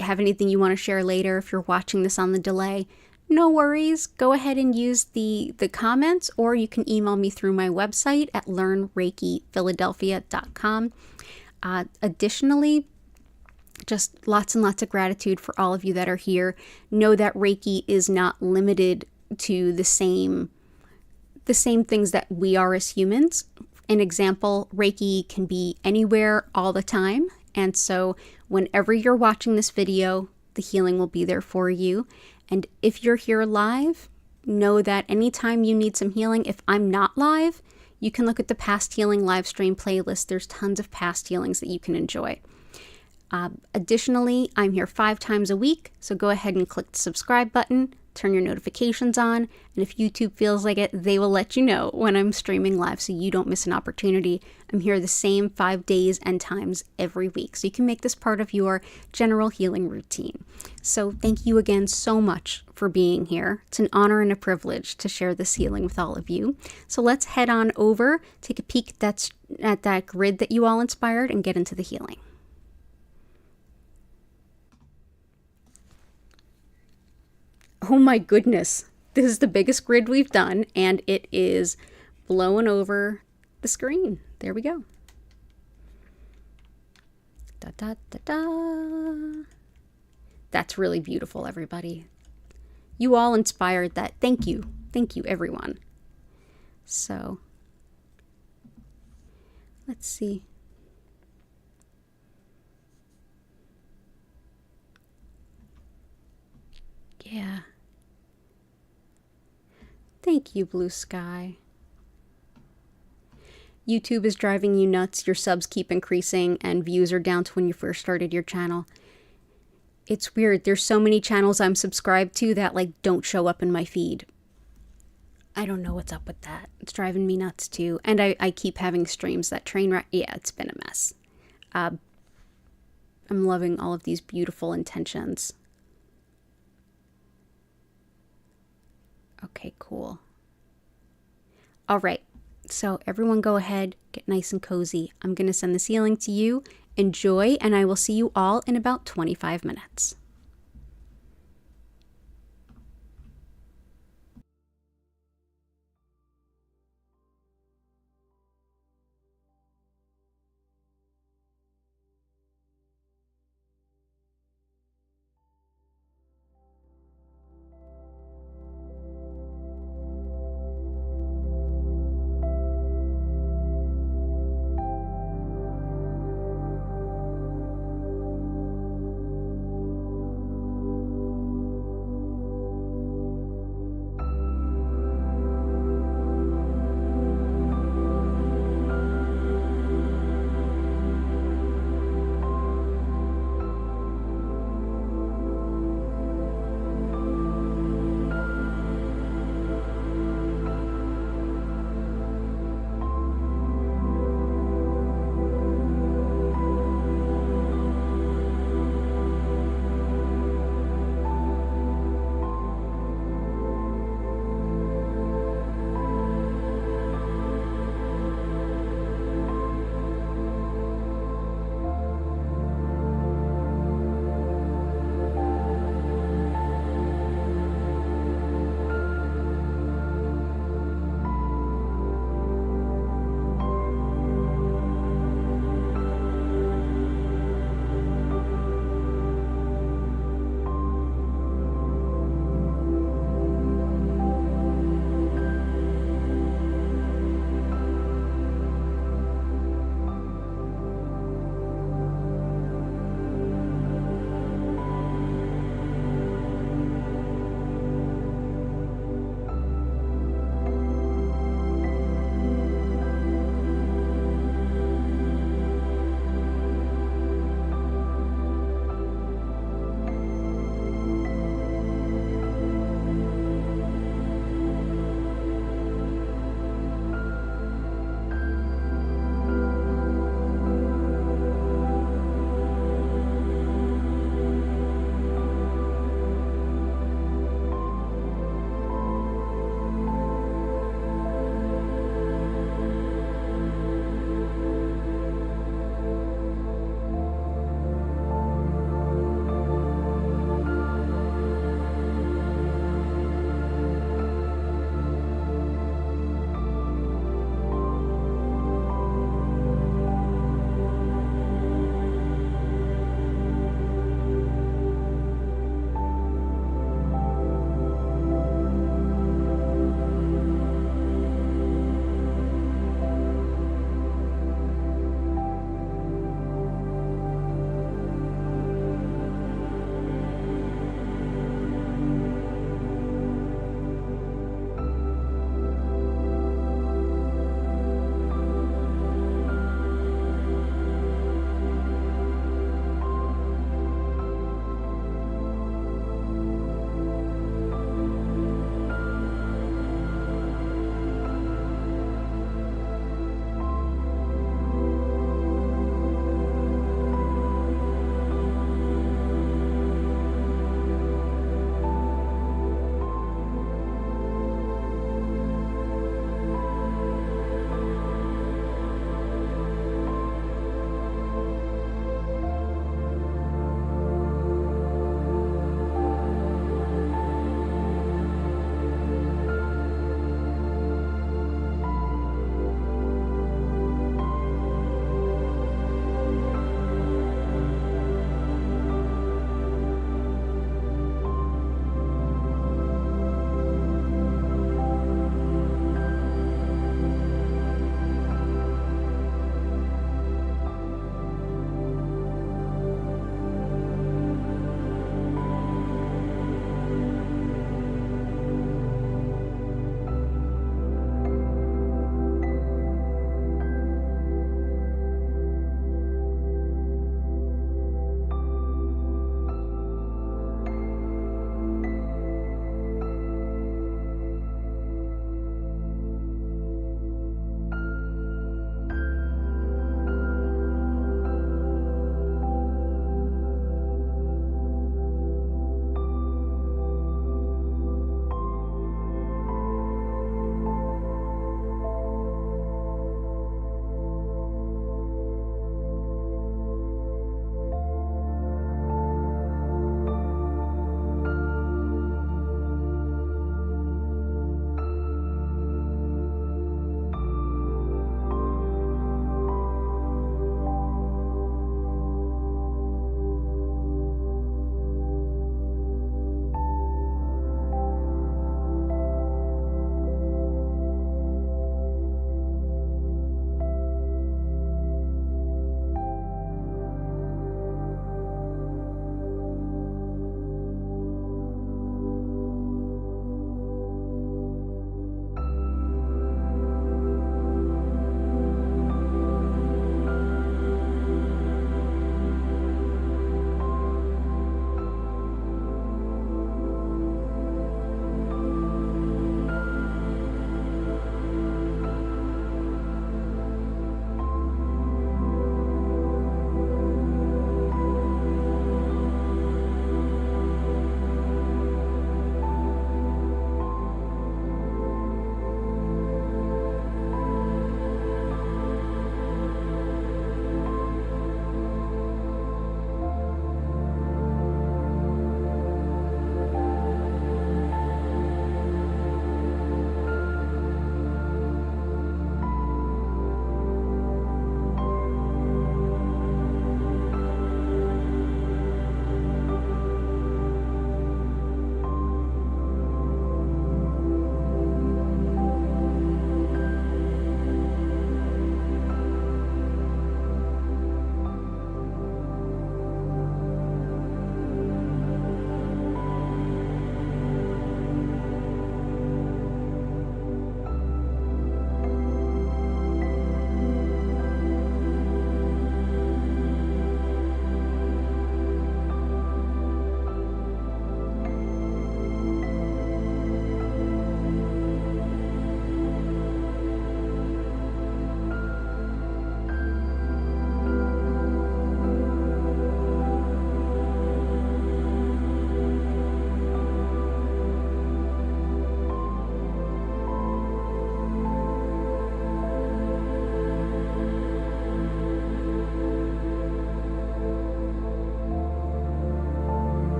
anything you want to share later, if you're watching this on the delay, no worries. Go ahead and use the comments, or you can email me through my website at learnreikiphiladelphia.com. Additionally, just lots and lots of gratitude for all of you that are here. Know that Reiki is not limited to the same things that we are as humans. An example, Reiki can be anywhere all the time. And so whenever you're watching this video, the healing will be there for you. And if you're here live, know that anytime you need some healing, if I'm not live, you can look at the past healing live stream playlist. There's tons of past healings that you can enjoy. Additionally, I'm here 5 times a week, so go ahead and click the subscribe button, turn your notifications on, and if YouTube feels like it, they will let you know when I'm streaming live so you don't miss an opportunity. I'm here the same 5 days and times every week, so you can make this part of your general healing routine. So thank you again so much for being here. It's an honor and a privilege to share this healing with all of you. So let's head on over, take a peek at that grid that you all inspired, and get into the healing. Oh my goodness, this is the biggest grid we've done, and it is blowing over the screen. There we go. Da, da, da, da. That's really beautiful, everybody. You all inspired that. Thank you. Thank you, everyone. So, let's see. Yeah. Thank you, Blue Sky. YouTube is driving you nuts, your subs keep increasing, and views are down to when you first started your channel. It's weird. There's so many channels I'm subscribed to that like don't show up in my feed. I don't know what's up with that. It's driving me nuts too. And I keep having streams that train wreck. Yeah, it's been a mess. I'm loving all of these beautiful intentions. Okay, cool. All right. So everyone go ahead, get nice and cozy. I'm going to send the healing to you. Enjoy, and I will see you all in about 25 minutes.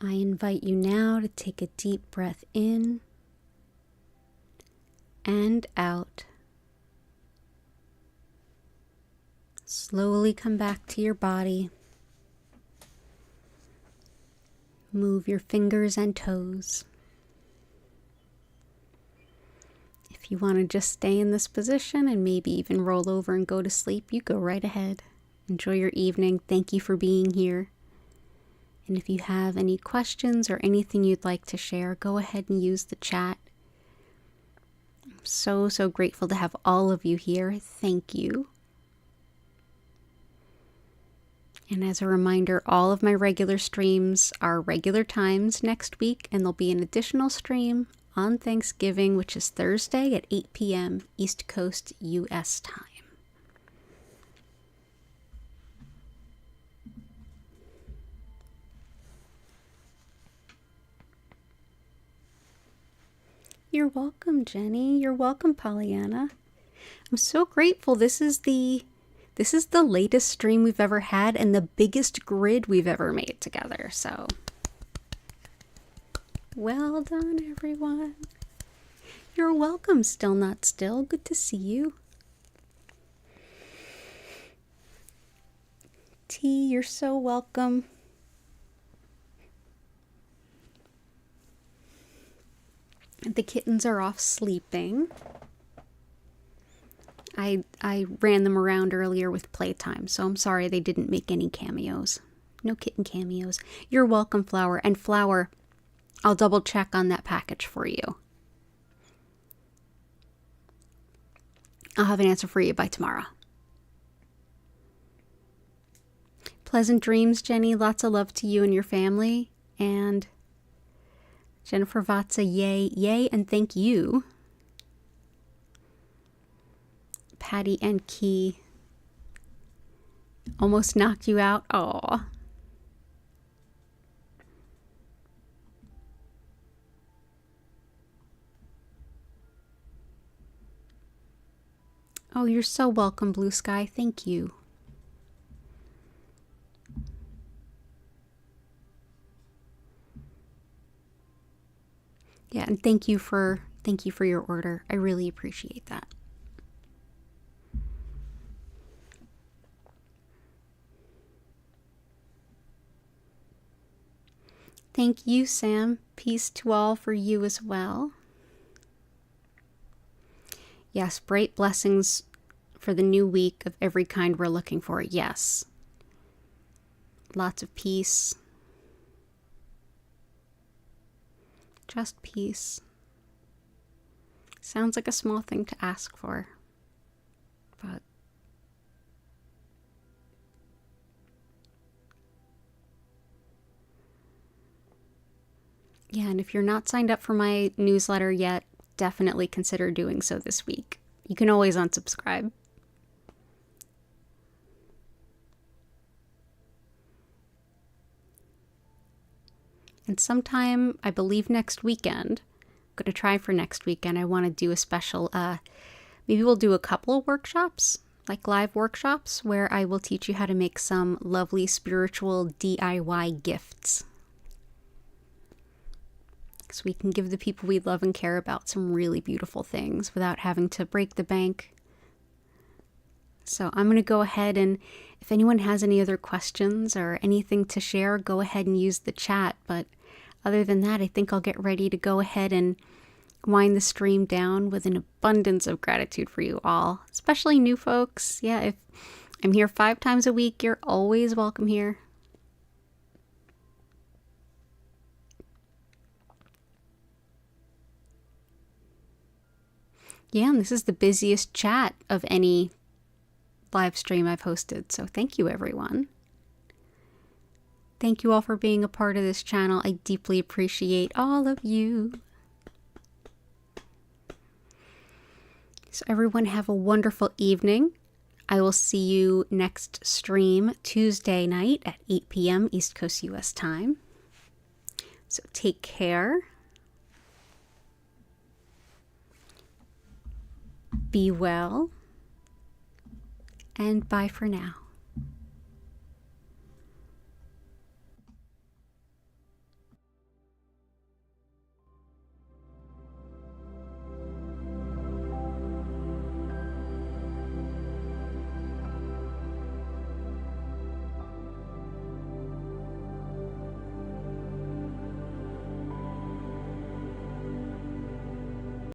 I invite you now to take a deep breath in and out. Slowly come back to your body. Move your fingers and toes. If you want to just stay in this position and maybe even roll over and go to sleep, you go right ahead. Enjoy your evening. Thank you for being here. And if you have any questions or anything you'd like to share, go ahead and use the chat. I'm so grateful to have all of you here. Thank you. And as a reminder, all of my regular streams are regular times next week, and there'll be an additional stream on Thanksgiving, which is Thursday at 8 p.m. East Coast U.S. time. You're welcome, Jenny. You're welcome, Pollyanna. I'm so grateful. This is the latest stream we've ever had and the biggest grid we've ever made together. So, well done, everyone. You're welcome, Still Not Still. Good to see you. T, you're so welcome. The kittens are off sleeping. I ran them around earlier with playtime, so I'm sorry they didn't make any cameos. No kitten cameos. You're welcome, Flower. And Flower, I'll double check on that package for you. I'll have an answer for you by tomorrow. Pleasant dreams, Jenny. Lots of love to you and your family. And Jennifer Vatsa, yay, yay, and thank you. Patty and Key almost knocked you out. Aw. Oh, you're so welcome, Blue Sky. Thank you. Yeah, and thank you for your order. I really appreciate that. Thank you, Sam. Peace to all for you as well. Yes, bright blessings for the new week of every kind we're looking for. Yes. Lots of peace. Just peace. Sounds like a small thing to ask for, but yeah, and if you're not signed up for my newsletter yet, definitely consider doing so this week. You can always unsubscribe. And sometime, I believe next weekend, I'm going to try for next weekend, I want to do a special, maybe we'll do a couple of workshops, like live workshops, where I will teach you how to make some lovely spiritual DIY gifts. So we can give the people we love and care about some really beautiful things without having to break the bank. So I'm going to go ahead, and if anyone has any other questions or anything to share, go ahead and use the chat. But other than that, I think I'll get ready to go ahead and wind the stream down with an abundance of gratitude for you all, especially new folks. Yeah, if I'm here 5 times a week, you're always welcome here. Yeah, and this is the busiest chat of any live stream I've hosted, so thank you, everyone. Thank you all for being a part of this channel. I deeply appreciate all of you. So everyone have a wonderful evening. I will see you next stream Tuesday night at 8 p.m. East Coast US time. So take care. Be well. And bye for now.